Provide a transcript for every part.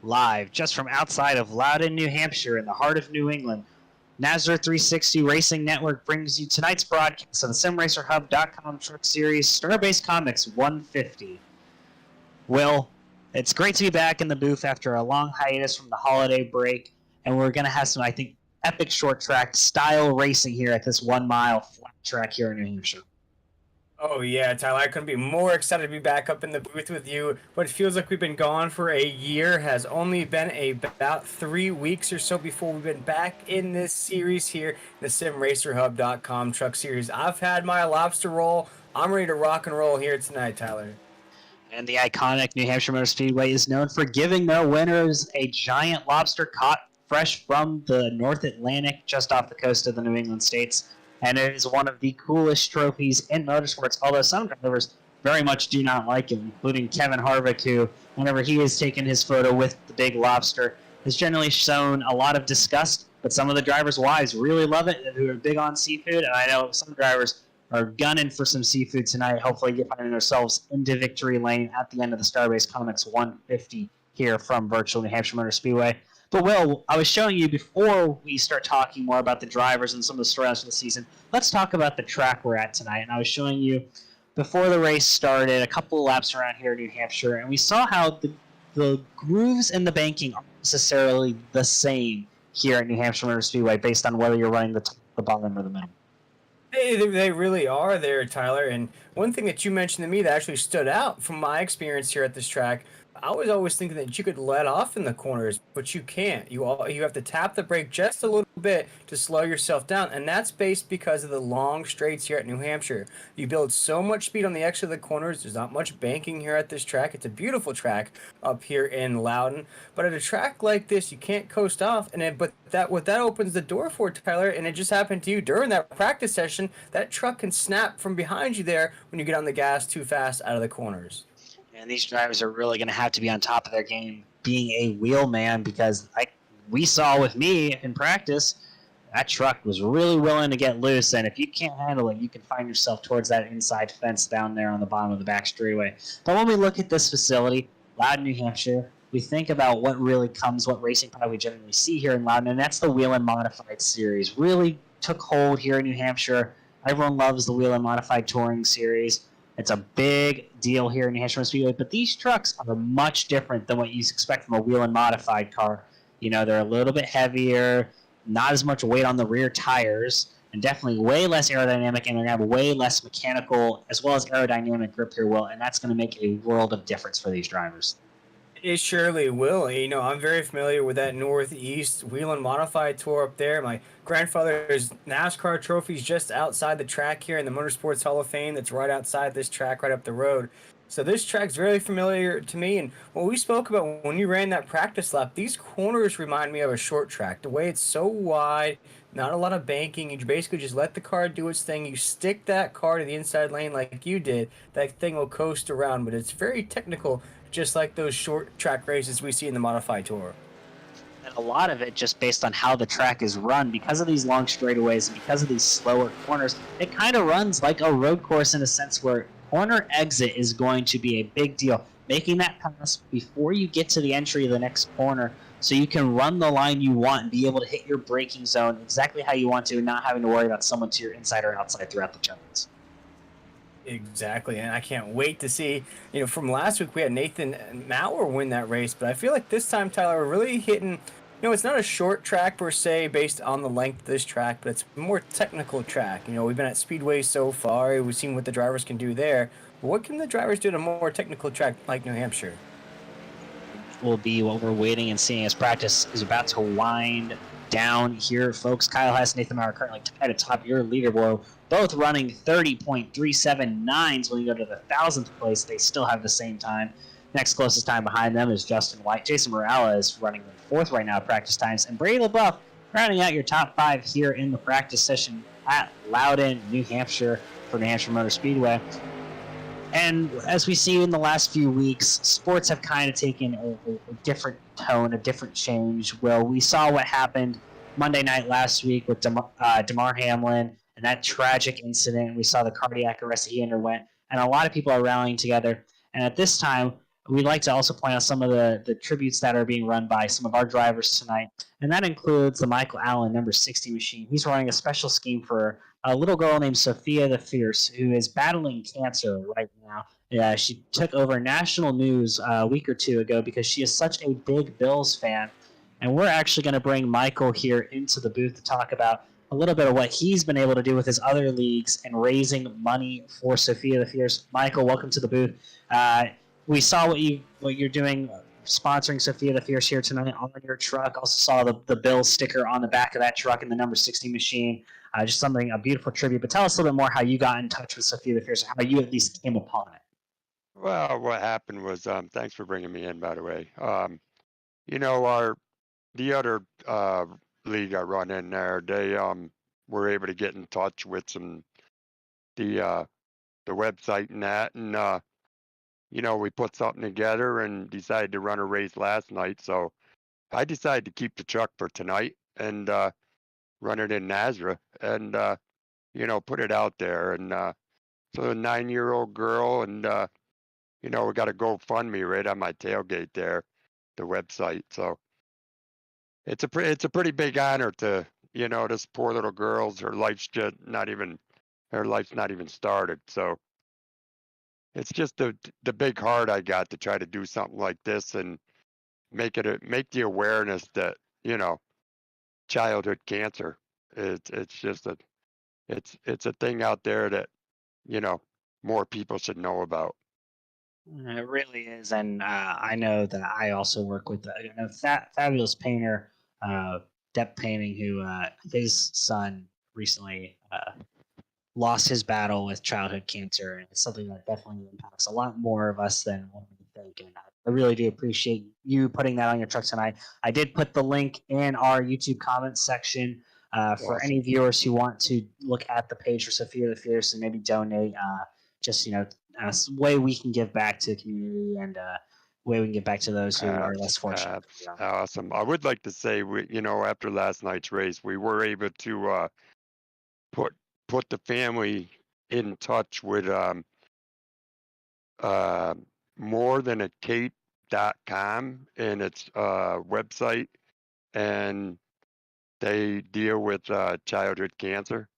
Live just from outside of Loudon, New Hampshire, in the heart of New England. Nazareth 360 Racing Network brings you tonight's broadcast of the SimRacerHub.com Truck Series Starbase Comics 150. Will, it's great to be back in the booth after a long hiatus from the holiday break, and we're going to have some, I think, epic short track style racing here at this 1 mile flat track here in New Hampshire. Oh yeah, Tyler, I couldn't be more excited to be back up in the booth with you. What feels like we've been gone for a year has only been about 3 weeks or so before we've been back in this series here, the SimRacerHub.com Truck Series. I've had my lobster roll. I'm ready to rock and roll here tonight, Tyler. And the iconic New Hampshire Motor Speedway is known for giving their winners a giant lobster caught fresh from the North Atlantic just off the coast of the New England states. And it is one of the coolest trophies in motorsports, although some drivers very much do not like it, including Kevin Harvick, who, whenever he has taken his photo with the big lobster, has generally shown a lot of disgust, but some of the drivers' wives really love it, who are big on seafood, and I know some drivers are gunning for some seafood tonight, hopefully finding themselves into victory lane at the end of the Starbase Comics 150 here from virtual New Hampshire Motor Speedway. But, Will, I was showing you before we start talking more about the drivers and some of the storylines for the season, let's talk about the track we're at tonight. And I was showing you before the race started a couple of laps around here in New Hampshire, and we saw how the grooves and the banking aren't necessarily the same here at New Hampshire Motor Speedway based on whether you're running the top, the bottom, or the middle. They really are there, Tyler. And one thing that you mentioned to me that actually stood out from my experience here at this track, I was always thinking that you could let off in the corners, but you can't. You have to tap the brake just a little bit to slow yourself down, and that's based because of the long straights here at New Hampshire. You build so much speed on the exit of the corners. There's not much banking here at this track. It's a beautiful track up here in Loudon, but at a track like this, you can't coast off. But what that opens the door for, Tyler, and it just happened to you during that practice session. That truck can snap from behind you there when you get on the gas too fast out of the corners. And these drivers are really going to have to be on top of their game being a wheel man, because like we saw with me in practice, that truck was really willing to get loose, and if you can't handle it, you can find yourself towards that inside fence down there on the bottom of the back straightaway. But when we look at this facility, Loudon, New Hampshire, we think about what racing product we generally see here in Loudon, and that's the Wheel and Modified Series. Really took hold here in New Hampshire. Everyone loves the Wheel and Modified Touring Series. It's a big deal here in New Hampshire Speedway, but these trucks are much different than what you expect from a wheel and modified car. You know, they're a little bit heavier, not as much weight on the rear tires, and definitely way less aerodynamic, and they're going to have way less mechanical as well as aerodynamic grip here, Will, and that's going to make a world of difference for these drivers. It surely will. You know, I'm very familiar with that Northeast Wheel and Modified tour up there. My grandfather's NASCAR trophies just outside the track here in the Motorsports Hall of Fame that's right outside this track, right up the road. So this track's very familiar to me. And what we spoke about when you ran that practice lap, these corners remind me of a short track. The way it's so wide, not a lot of banking. You basically just let the car do its thing. You stick that car to the inside lane like you did. That thing will coast around, but it's very technical, just like those short track races we see in the Modified Tour. And a lot of it just based on how the track is run, because of these long straightaways and because of these slower corners, it kind of runs like a road course in a sense where corner exit is going to be a big deal. Making that pass before you get to the entry of the next corner so you can run the line you want and be able to hit your braking zone exactly how you want to and not having to worry about someone to your inside or outside throughout the turns. Exactly, and I can't wait to see, from last week we had Nathan Maurer win that race, but I feel like this time, Tyler, we're really hitting, it's not a short track per se based on the length of this track, but it's a more technical track. We've been at Speedway so far, we've seen what the drivers can do there, but what can the drivers do at a more technical track like New Hampshire? Will be what we're waiting and seeing as practice is about to wind down here, folks. Kyle Hess, Nathan Maurer currently tied atop your leaderboard, both running 30.379s. When you go to the 1,000th place, they still have the same time. Next closest time behind them is Justin White. Jason Morella is running in fourth right now at practice times. And Brady LaBeouf rounding out your top five here in the practice session at Loudon, New Hampshire for New Hampshire Motor Speedway. And as we see in the last few weeks, sports have kind of taken a different tone, a different change. Well, we saw what happened Monday night last week with Damar Hamlin and that tragic incident. We saw the cardiac arrest that he underwent, and a lot of people are rallying together. And at this time, we'd like to also point out some of the tributes that are being run by some of our drivers tonight, and that includes the Michael Allen number 60 machine. He's running a special scheme for a little girl named Sophia the Fierce, who is battling cancer right now. Yeah, she took over national news a week or two ago because she is such a big Bills fan. And we're actually going to bring Michael here into the booth to talk about a little bit of what he's been able to do with his other leagues and raising money for Sophia the Fierce. Michael, welcome to the booth. We saw what you're doing, sponsoring Sophia the Fierce here tonight on your truck. Also saw the Bills sticker on the back of that truck and the number 60 machine. Just a beautiful tribute. But tell us a little bit more how you got in touch with Sophia the Fierce, how you at least came upon it. Well, what happened was, thanks for bringing me in, by the way. The other league I run in there, they were able to get in touch with the website and that, and we put something together and decided to run a race last night. So I decided to keep the truck for tonight and run it in Nazareth and put it out there. And so a 9-year-old girl, and we got a GoFundMe right on my tailgate there, the website. So it's a pretty big honor to this poor little girl's. Her life's not even started. So it's just the big heart I got to try to do something like this and make the awareness that childhood cancer, it's a thing out there that more people should know about. It really is, and I know that I also work with a fabulous painter, Depp Painting, who his son recently lost his battle with childhood cancer, and it's something that definitely impacts a lot more of us than what we think. And I really do appreciate you putting that on your truck tonight. I did put the link in our YouTube comments section for Awesome. any viewers who want to look at the page for Sophia the Fierce and maybe donate. Way we can give back to the community and way we can give back to those who are less fortunate. Awesome. I would like to say, after last night's race, we were able to put the family in touch with morethanacate.com and its website, and they deal with childhood cancer.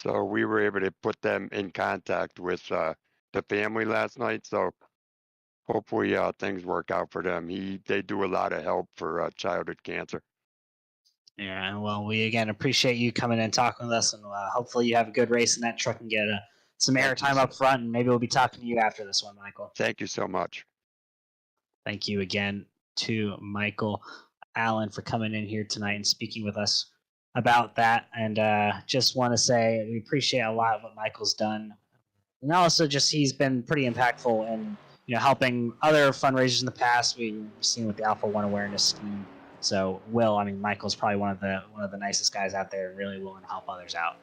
So we were able to put them in contact with the family last night. So hopefully things work out for them. They do a lot of help for childhood cancer. Yeah, well, we again appreciate you coming in and talking with us, and hopefully you have a good race in that truck and get some airtime up front, and maybe we'll be talking to you after this one, Michael. Thank you so much. Thank you again to Michael Allen for coming in here tonight and speaking with us about that. And just want to say we appreciate a lot of what Michael's done, and also just he's been pretty impactful in helping other fundraisers in the past. We've seen with the Alpha One Awareness Scheme. So Michael's probably one of the nicest guys out there, really willing to help others out.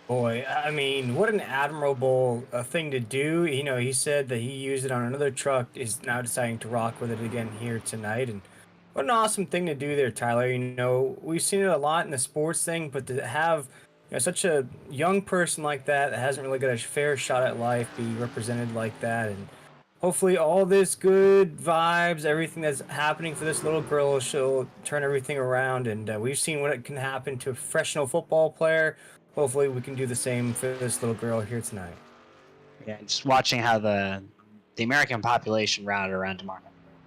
Boy, I mean, what an admirable thing to do. He said that he used it on another truck, is now deciding to rock with it again here tonight. And what an awesome thing to do there, Tyler. We've seen it a lot in the sports thing, but to have such a young person like that hasn't really got a fair shot at life be represented like that. And hopefully all this good vibes, everything that's happening for this little girl, she'll turn everything around. And we've seen what it can happen to a professional football player. Hopefully we can do the same for this little girl here tonight. Yeah, just watching how the American population rallied around tomorrow,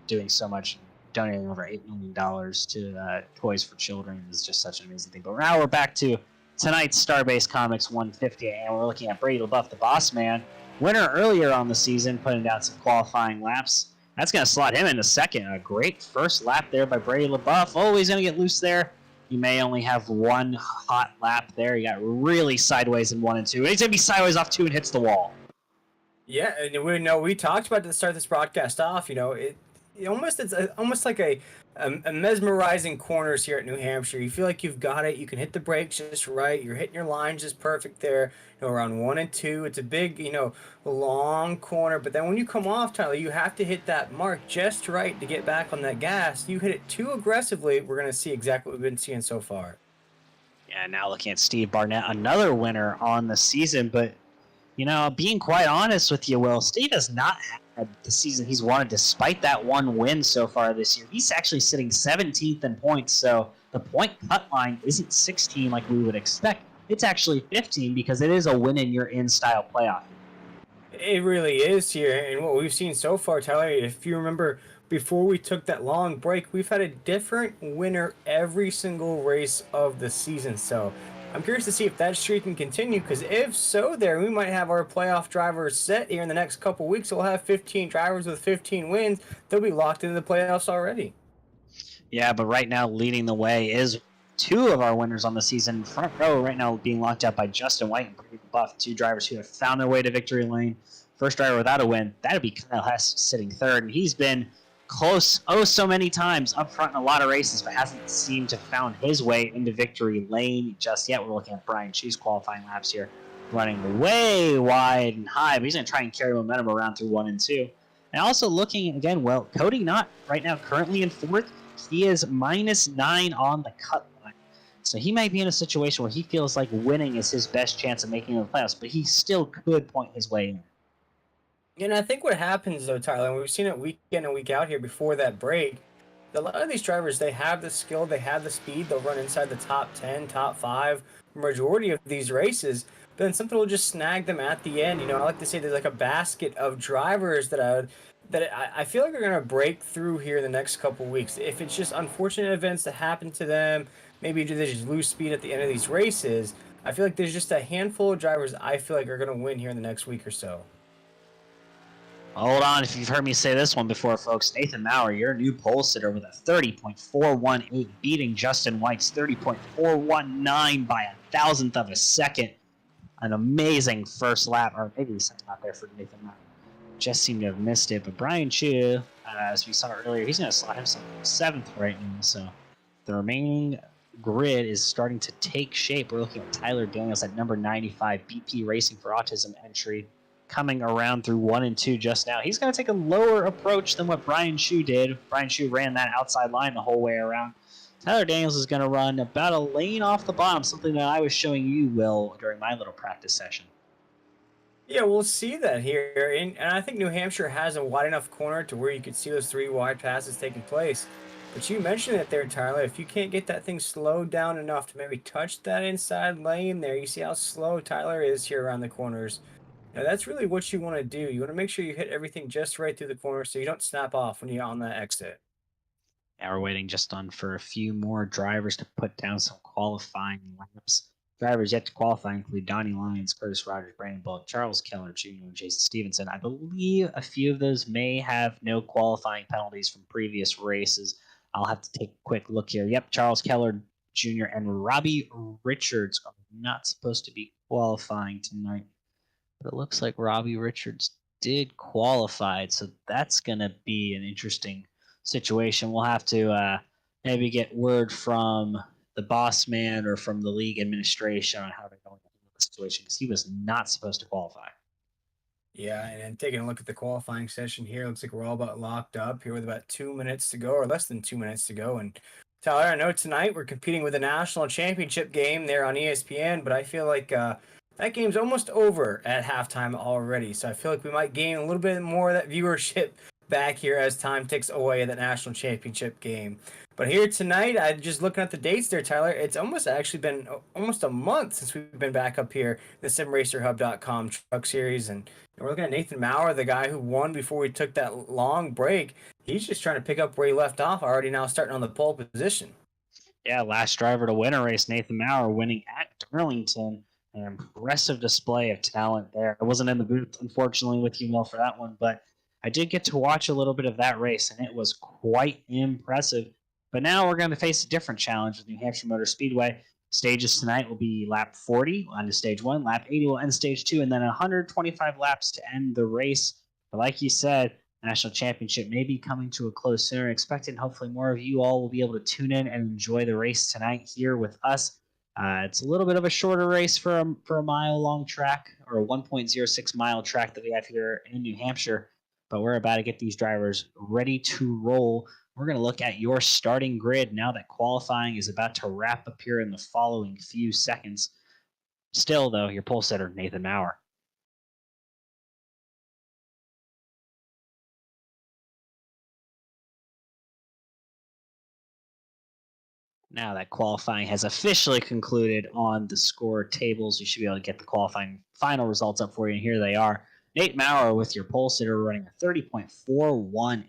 doing so much, donating over $8 million to Toys for Children is just such an amazing thing. But now we're back to tonight's Starbase Comics 150, and we're looking at Brady LaBeouf, the boss man. Winner earlier on the season, putting down some qualifying laps. That's going to slot him into second. A great first lap there by Brady LaBeouf. Oh, he's going to get loose there. He may only have one hot lap there. He got really sideways in 1 and 2. He's going to be sideways off 2 and hits the wall. Yeah, and we talked about to start this broadcast off. It's almost like a mesmerizing corners here at New Hampshire. You feel like you've got it. You can hit the brakes just right. You're hitting your lines just perfect there. Around 1 and 2, it's a big, long corner. But then when you come off, Tyler, you have to hit that mark just right to get back on that gas. You hit it too aggressively, we're going to see exactly what we've been seeing so far. Yeah, now looking at Steve Barnett, another winner on the season. But, being quite honest with you, Will, Steve has not had the season he's wanted. Despite that one win so far this year, he's actually sitting 17th in points. So the point cut line isn't 16 like we would expect. It's actually 15 because it is a win and you're in style playoff. It really is here, and what we've seen so far, Tyler, if you remember before we took that long break, we've had a different winner every single race of the season. So I'm curious to see if that streak can continue, because if so, there we might have our playoff drivers set here in the next couple weeks. We'll have 15 drivers with 15 wins. They'll be locked into the playoffs already. Yeah, but right now leading the way is two of our winners on the season. Front row right now being locked up by Justin White and Brady Buff, two drivers who have found their way to victory lane. First driver without a win, that'd be Kyle Hess sitting third, and he's been close so many times up front in a lot of races, but hasn't seemed to found his way into victory lane just yet. We're looking at Brian Chu's qualifying laps here, running way wide and high, but he's going to try and carry momentum around through 1 and 2. And also looking again, well, Cody Knott right now currently in fourth. He is -9 on the cut line. So he might be in a situation where he feels like winning is his best chance of making the playoffs, but he still could point his way in. And I think what happens though, Tyler, and we've seen it week in and week out here before that break, a lot of these drivers, they have the skill, they have the speed, they'll run inside the top 10, top 5, majority of these races, but then something will just snag them at the end. I like to say there's like a basket of drivers that I feel like they're going to break through here in the next couple weeks. If it's just unfortunate events that happen to them, maybe they just lose speed at the end of these races, I feel like there's just a handful of drivers I feel like are going to win here in the next week or so. Hold on, if you've heard me say this one before, folks. Nathan Maurer, your new pole sitter with a 30.418, beating Justin White's 30.419 by a thousandth of a second. An amazing first lap, or maybe the second lap there for Nathan Maurer. Just seemed to have missed it, but Brian Chu, as we saw earlier, he's going to slot himself seventh right now. So the remaining grid is starting to take shape. We're looking at Tyler Daniels at number 95, BP Racing for Autism entry, coming around through 1 and 2 just now. He's going to take a lower approach than what Brian Chu did. Brian Chu ran that outside line the whole way around. Tyler Daniels is going to run about a lane off the bottom, something that I was showing you, Will, during my little practice session. Yeah, we'll see that here. And I think New Hampshire has a wide enough corner to where you could see those 3 wide passes taking place. But you mentioned it there, Tyler. If you can't get that thing slowed down enough to maybe touch that inside lane there, you see how slow Tyler is here around the corners. Now, that's really what you want to do. You want to make sure you hit everything just right through the corner so you don't snap off when you're on that exit. Now we're waiting just on for a few more drivers to put down some qualifying laps. Drivers yet to qualify include Donnie Lyons, Curtis Rogers, Brandon Bullock, Charles Keller Jr., and Jason Stevenson. I believe a few of those may have no qualifying penalties from previous races. I'll have to take a quick look here. Yep, Charles Keller Jr. and Robbie Richards are not supposed to be qualifying tonight. But it looks like Robbie Richards did qualify, so that's going to be an interesting situation. We'll have to maybe get word from the boss man or from the league administration on how they're going to handle the situation, because he was not supposed to qualify. Yeah, and taking a look at the qualifying session here, looks like we're all about locked up here with about 2 minutes to go, or less than 2 minutes to go. And Tyler, I know tonight we're competing with a national championship game there on ESPN, but I feel like that game's almost over at halftime already. So I feel like we might gain a little bit more of that viewership back here as time ticks away at that national championship game. But here tonight, I just looking at the dates there, Tyler. It's almost actually been almost a month since we've been back up here, the SimRacerHub.com Truck Series, and we're looking at Nathan Maurer, the guy who won before we took that long break. He's just trying to pick up where he left off, already now starting on the pole position. Yeah, last driver to win a race, Nathan Maurer, winning at Darlington. An impressive display of talent there. I wasn't in the booth, unfortunately, with you, Will, for that one, but I did get to watch a little bit of that race, and it was quite impressive. But now we're going to face a different challenge with New Hampshire Motor Speedway. Stages tonight will be lap 40 on to stage 1, lap 80 will end stage 2, and then 125 laps to end the race. But like you said, the national championship may be coming to a close sooner expected. Hopefully more of you all will be able to tune in and enjoy the race tonight here with us. It's a little bit of a shorter race for a mile-long track, or a 1.06-mile track that we have here in New Hampshire, but we're about to get these drivers ready to roll. We're going to look at your starting grid now that qualifying is about to wrap up here in the following few seconds. Still, though, your pole sitter, Nathan Maurer. Now that qualifying has officially concluded on the score tables, you should be able to get the qualifying final results up for you, and here they are. Nate Maurer with your pole sitter running a 30.418.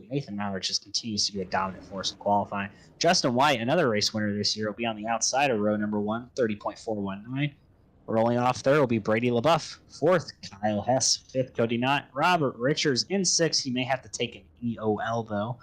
Nathan Maurer just continues to be a dominant force in qualifying. Justin White, another race winner this year, will be on the outside of row number 1, 30.419. Rolling off third will be Brady LaBeouf. Fourth, Kyle Hess. Fifth, Cody Knott. Robert Richards in sixth. He may have to take an EOL, though.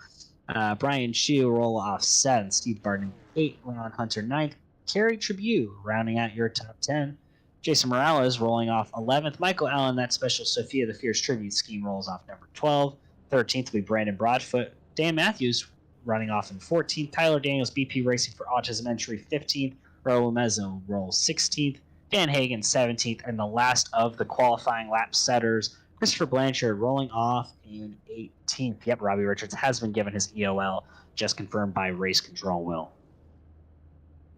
Brian Shue roll off 7th. Steve Barton 8th. Ron Hunter 9th. Kerry Tribute rounding out your top 10. Jason Morales rolling off 11th. Michael Allen, that special Sophia the Fierce Tribute scheme, rolls off number 12. 13th will be Brandon Broadfoot. Dan Matthews running off in 14th. Tyler Daniels, BP Racing for Autism Entry 15th. Raul Mezzo rolls 16th. Dan Hagen 17th. And the last of the qualifying lap setters, Christopher Blanchard rolling off in 18th. Yep, Robbie Richards has been given his EOL, just confirmed by Race Control Will.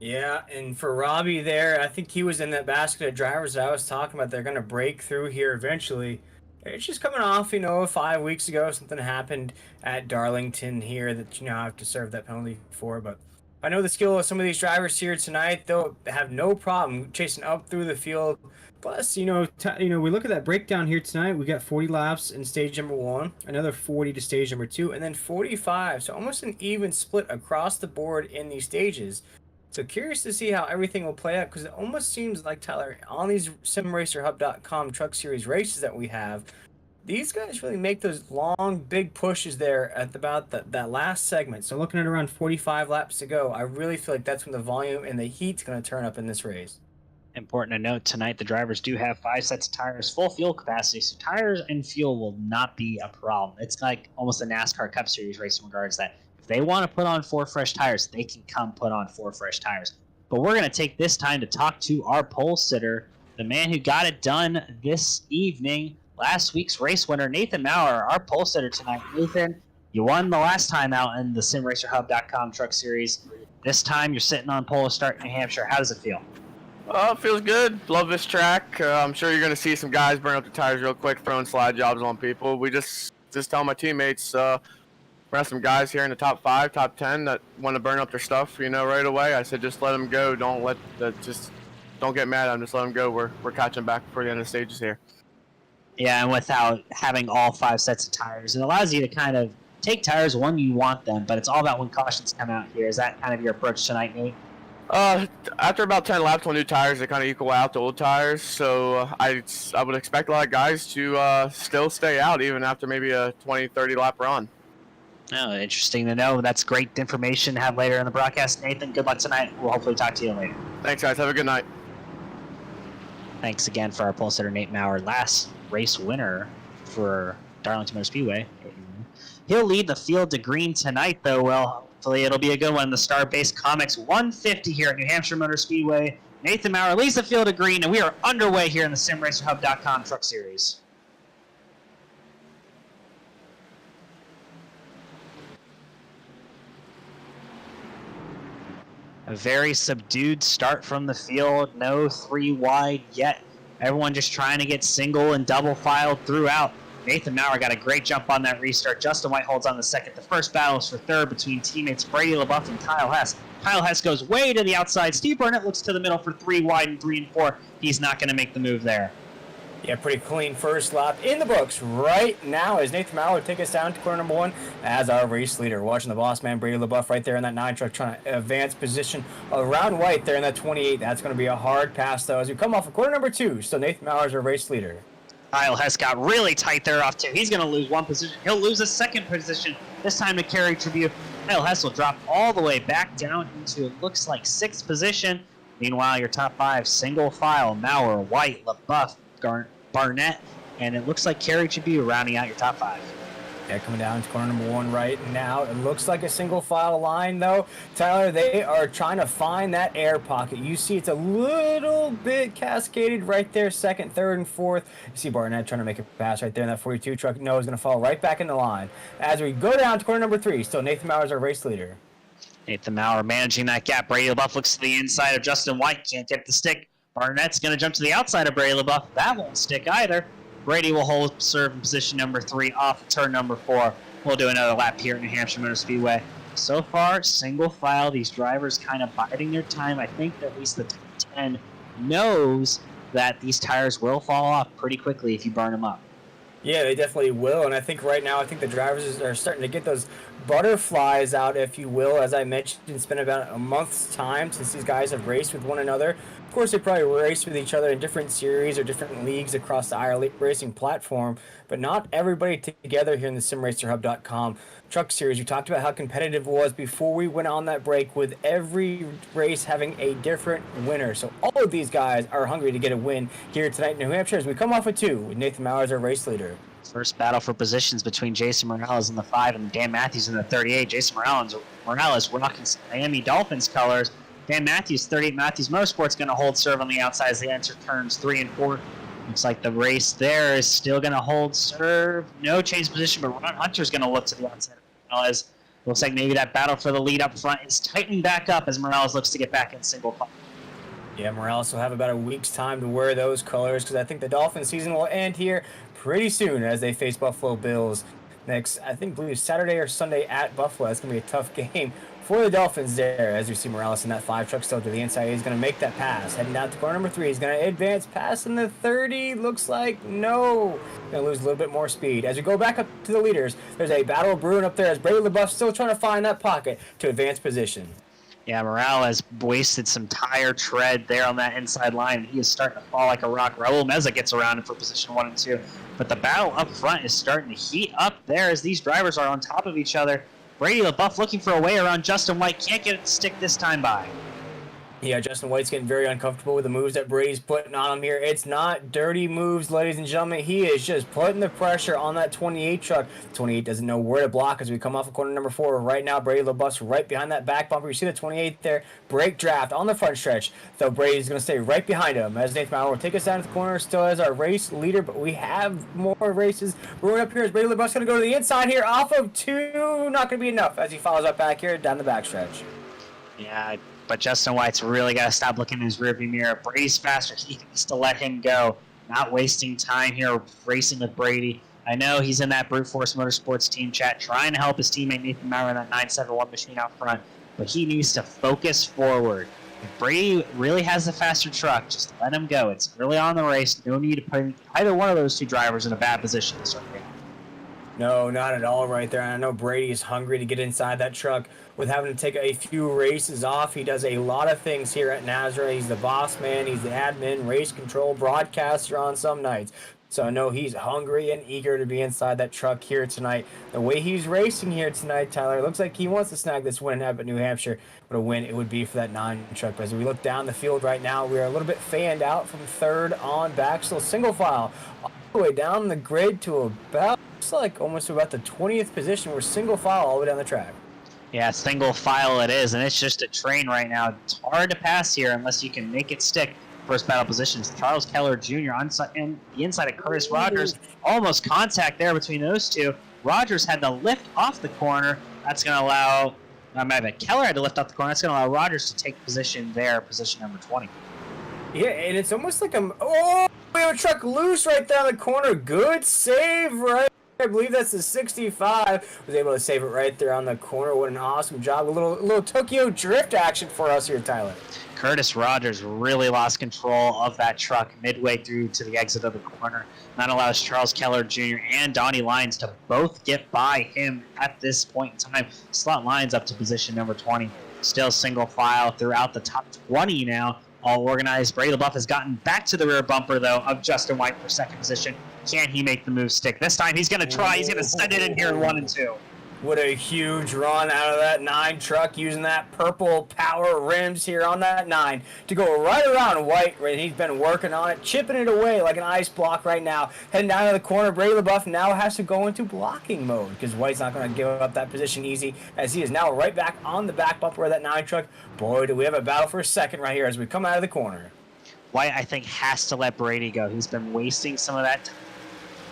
Yeah, and for Robbie there, I think he was in that basket of drivers that I was talking about. They're going to break through here eventually. It's just coming off, 5 weeks ago, something happened at Darlington here that, I have to serve that penalty for. But I know the skill of some of these drivers here tonight. They'll have no problem chasing up through the field. Plus, we look at that breakdown here tonight. We got 40 laps in stage number 1, another 40 to stage number 2, and then 45. So almost an even split across the board in these stages. So curious to see how everything will play out, because it almost seems like, Tyler, on these SimRacerHub.com Truck Series races that we have, these guys really make those long, big pushes there at about that last segment. So looking at around 45 laps to go, I really feel like that's when the volume and the heat's going to turn up in this race. Important to note, tonight the drivers do have 5 sets of tires, full fuel capacity, so tires and fuel will not be a problem. It's like almost a NASCAR Cup Series race in regards that if they want to put on 4 fresh tires, they can come put on 4 fresh tires. But we're going to take this time to talk to our pole sitter, the man who got it done this evening, last week's race winner, Nathan Maurer, our pole sitter tonight. Nathan, you won the last time out in the SimRacerHub.com Truck Series. This time you're sitting on pole start in New Hampshire. How does it feel? It feels good. Love this track. I'm sure you're going to see some guys burn up the tires real quick, throwing slide jobs on people. We just tell my teammates, we have some guys here in the top 5, top 10 that want to burn up their stuff, right away. I said, just let them go. Don't get mad at them. Just let them go. We're catching back before the end of the stages here. Yeah, and without having all 5 sets of tires, it allows you to kind of take tires when you want them, but it's all about when cautions come out here. Is that kind of your approach tonight, Nate? After about 10 laps on new tires, they kind of equal out the old tires. So I would expect a lot of guys to still stay out even after maybe a 20, 30 lap run. Oh, interesting to know. That's great information to have later in the broadcast. Nathan, good luck tonight. We'll hopefully talk to you later. Thanks, guys. Have a good night. Thanks again for our pole sitter, Nate Maurer, last race winner for Darlington Motor Speedway. He'll lead the field to green tonight, though. Well, hopefully it'll be a good one. The Star-Based Comics 150 here at New Hampshire Motor Speedway. Nathan Maurer leads the field to green, and we are underway here in the SimRacerHub.com Truck Series. A very subdued start from the field. No 3 wide yet. Everyone just trying to get single and double filed throughout. Nathan Maurer got a great jump on that restart. Justin White holds on the second. The first battle is for third between teammates Brady LaBeouf and Kyle Hess. Kyle Hess goes way to the outside. Steve Burnett looks to the middle for 3 wide and 3 and 4. He's not going to make the move there. Yeah, pretty clean first lap in the books right now as Nathan Maurer take us down to corner number 1 as our race leader. Watching the boss man, Brady LaBeouf, right there in that 9 truck trying to advance position around White there in that 28. That's going to be a hard pass, though, as we come off of corner number 2. So Nathan Maurer is our race leader. Kyle Hess got really tight there off 2. He's going to lose 1 position. He'll lose a 2nd position, this time to Kerry Tribute. Kyle Hess will drop all the way back down into, it looks like, 6th position. Meanwhile, your top 5, single file, Maurer, White, LaBeouf, Barnett, and it looks like Kerry Tribute rounding out your top 5. Yeah, coming down to corner number 1 right now. It looks like a single file line, though. Tyler, they are trying to find that air pocket. You see it's a little bit cascaded right there, 2nd, 3rd, and 4th. You see Barnett trying to make a pass right there in that 42 truck. No, he's going to fall right back in the line. As we go down to corner number 3, still Nathan Maurer is our race leader. Nathan Maurer managing that gap. Brady LaBeouf looks to the inside of Justin White. Can't get the stick. Barnett's going to jump to the outside of Brady LaBeouf. That won't stick either. Brady will serve in position number 3 off turn number 4. We'll do another lap here at New Hampshire Motor Speedway. So far, single file, these drivers kind of biding their time. I think that at least the top 10 knows that these tires will fall off pretty quickly if you burn them up. Yeah, they definitely will. And I think right now, I think the drivers are starting to get those butterflies out, if you will. As I mentioned, it's been about a month's time since these guys have raced with one another. Of course, they probably raced with each other in different series or different leagues across the iRacing platform, but not everybody together here in the SimRacerHub.com Truck Series. We talked about how competitive it was before we went on that break, with every race having a different winner. So all of these guys are hungry to get a win here tonight in New Hampshire as we come off a 2 with Nathan Maurer as our race leader. First battle for positions between Jason Morales in the 5 and Dan Matthews in the 38. Jason Morales rocking Miami Dolphins colors. Dan Matthews, 38 Matthews Motorsports, going to hold serve on the outside as they enter turns 3 and 4. Looks like the race there is still going to hold serve. No change position, but Ron Hunter's going to look to the outside of Morales. Looks like maybe that battle for the lead up front is tightening back up as Morales looks to get back in single file. Yeah, Morales will have about a week's time to wear those colors because I think the Dolphins season will end here pretty soon as they face Buffalo Bills next, I believe Saturday or Sunday at Buffalo. That's going to be a tough game for the Dolphins there as we see Morales in that 5 truck still to the inside. He's going to make that pass. Heading down to corner number 3. He's going to advance past in the 30. Looks like no. Going to lose a little bit more speed. As we go back up to the leaders, there's a battle brewing up there as Brady LaBeouf still trying to find that pocket to advance position. Yeah, Morales wasted some tire tread there on that inside line. He is starting to fall like a rock. Raul Meza gets around him for position 1 and 2. But the battle up front is starting to heat up there as these drivers are on top of each other. Brady LaBeouf looking for a way around Justin White. Can't get it to stick this time by. Yeah, Justin White's getting very uncomfortable with the moves that Brady's putting on him here. It's not dirty moves, ladies and gentlemen. He is just putting the pressure on that 28 truck. 28 doesn't know where to block as we come off of corner number 4. Right now, Brady LaBeouf's right behind that back bumper. You see the 28 there. Brake draft on the front stretch. So Brady's going to stay right behind him as Nathan Maurer will take us down to the corner still as our race leader. But we have more races brewing up here as Brady LaBeouf's going to go to the inside here off of 2. Not going to be enough as he follows up back here down the backstretch. Yeah, but Justin White's really got to stop looking in his rearview mirror. Brady's faster. He needs to let him go. Not wasting time here racing with Brady. I know he's in that Brute Force Motorsports team chat trying to help his teammate Nathan Maurer in that 971 machine out front, but he needs to focus forward. If Brady really has a faster truck, just let him go. It's early on in the race. No need to put either one of those 2 drivers in a bad position to start the game. No, not at all right there. And I know Brady is hungry to get inside that truck with having to take a few races off. He does a lot of things here at Nazareth. He's the boss man. He's the admin, race control, broadcaster on some nights. So I know he's hungry and eager to be inside that truck here tonight. The way he's racing here tonight, Tyler, it looks like he wants to snag this win up at New Hampshire. What a win it would be for that 9 truck. But as we look down the field right now, we are a little bit fanned out from 3rd on back. Still single file all the way down the grid to about, looks like almost about the 20th position. We're single file all the way down the track. Yeah, single file it is, and it's just a train right now. It's hard to pass here unless you can make it stick. First battle positions, Charles Keller Jr. on the inside of Curtis Rogers. Almost contact there between those 2. Rogers had to lift off the corner. That's going to allow, Keller had to lift off the corner. That's going to allow Rogers to take position there, position number 20. Yeah, and it's almost like we have a truck loose right down the corner. Good save right. I believe that's the 65. Was able to save it right there on the corner. What an awesome job. A little Tokyo drift action for us here, Tyler. Curtis Rogers really lost control of that truck midway through to the exit of the corner. That allows Charles Keller Jr. and Donnie Lyons to both get by him at this point in time. Slot Lyons up to position number 20. Still single file throughout the top 20 now. All organized. Brady LaBeouf has gotten back to the rear bumper, though, of Justin White for 2nd position. Can he make the move stick? This time he's going to try. He's going to send it in here in 1 and 2. What a huge run out of that 9 truck using that purple power rims here on that 9 to go right around White. He's been working on it, chipping it away like an ice block right now. Heading down to the corner, Brady LaBeouf now has to go into blocking mode because White's not going to give up that position easy as he is now right back on the back bumper of that 9 truck. Boy, do we have a battle for a second right here as we come out of the corner. White, I think, has to let Brady go. He's been wasting some of that time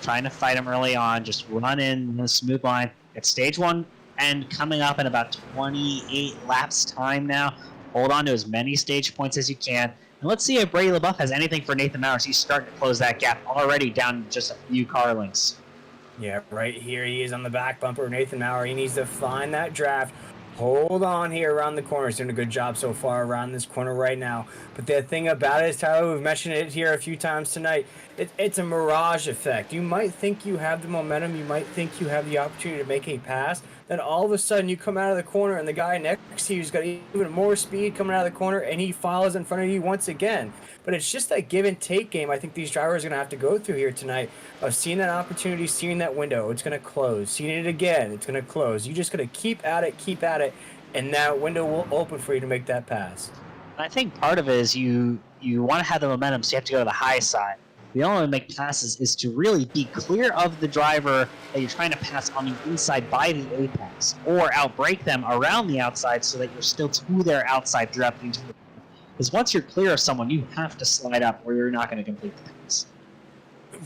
trying to fight him early on. Just run in a smooth line. It's stage 1 and coming up in about 28 laps time now. Hold on to as many stage points as you can. And let's see if Brady LaBeouf has anything for Nathan Maurer. He's starting to close that gap already down just a few car lengths. Yeah, right here he is on the back bumper. Nathan Maurer, he needs to find that draft. Hold on here around the corner. He's doing a good job so far around this corner right now. But the thing about it is, Tyler, we've mentioned it here a few times tonight. It's a mirage effect. You might think you have the momentum. You might think you have the opportunity to make a pass. Then all of a sudden you come out of the corner and the guy next to you's got even more speed coming out of the corner and he follows in front of you once again. But it's just that give and take game I think these drivers are going to have to go through here tonight of seeing that opportunity, seeing that window. It's going to close. Seeing it again, it's going to close. You just got to keep at it, and that window will open for you to make that pass. I think part of it is you want to have the momentum, so you have to go to the high side. The only way to make passes is to really be clear of the driver that you're trying to pass on the inside by the apex, or outbrake them around the outside so that you're still to their outside throughout the entire. Because once you're clear of someone, you have to slide up or you're not going to complete the pass.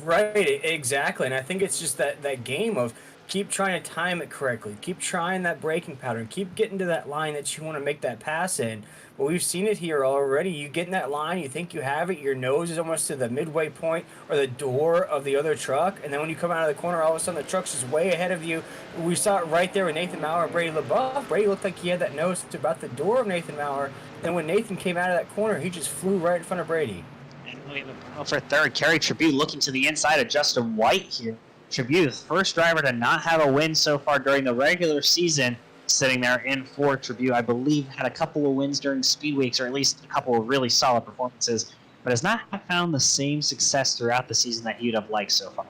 Right, exactly. And I think it's just that game of keep trying to time it correctly. Keep trying that braking pattern. Keep getting to that line that you want to make that pass in. But we've seen it here already. You get in that line, you think you have it, your nose is almost to the midway point or the door of the other truck, and then when you come out of the corner, all of a sudden the truck's just way ahead of you. We saw it right there with Nathan Maurer and Brady LaBeouf. Brady looked like he had that nose to about the door of Nathan Maurer. Then when Nathan came out of that corner, he just flew right in front of Brady. And we have a battle for third. Kerry Tribute looking to the inside of Justin White here. Tribute, the first driver to not have a win so far during the regular season, sitting there in fourth. Tribute, I believe, had a couple of wins during speed weeks, or at least a couple of really solid performances, but has not found the same success throughout the season that he'd have liked so far.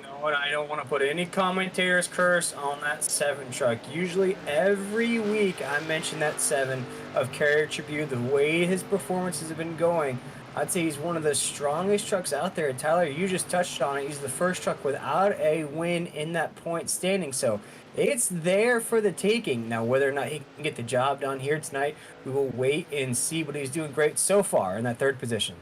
No, and I don't want to put any commentator's curse on that 7 truck. Usually every week I mention that 7 of Carrier Tribute, the way his performances have been going. I'd say he's one of the strongest trucks out there. Tyler, you just touched on it. He's the first truck without a win in that point standing. So it's there for the taking. Now, whether or not he can get the job done here tonight, we will wait and see. But he's doing great so far in that third position.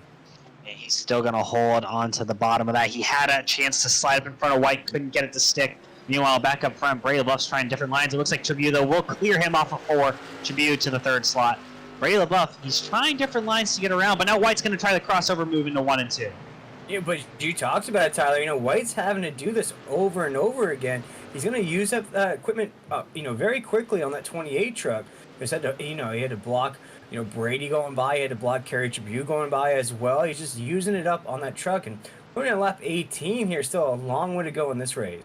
And he's still going to hold on to the bottom of that. He had a chance to slide up in front of White, couldn't get it to stick. Meanwhile, back up front, Brady LaBeouf's trying different lines. It looks like Tribute, though, will clear him off of 4. Tribute to the third slot. Brady LaBeouf, he's trying different lines to get around, but now White's going to try the crossover move into 1 and 2. Yeah, but you talked about it, Tyler. You know, White's having to do this over and over again. He's going to use up that equipment, very quickly on that 28 truck. He had to block, Brady going by. He had to block Kerry Tribute going by as well. He's just using it up on that truck. And we're in lap 18 here. Still a long way to go in this race.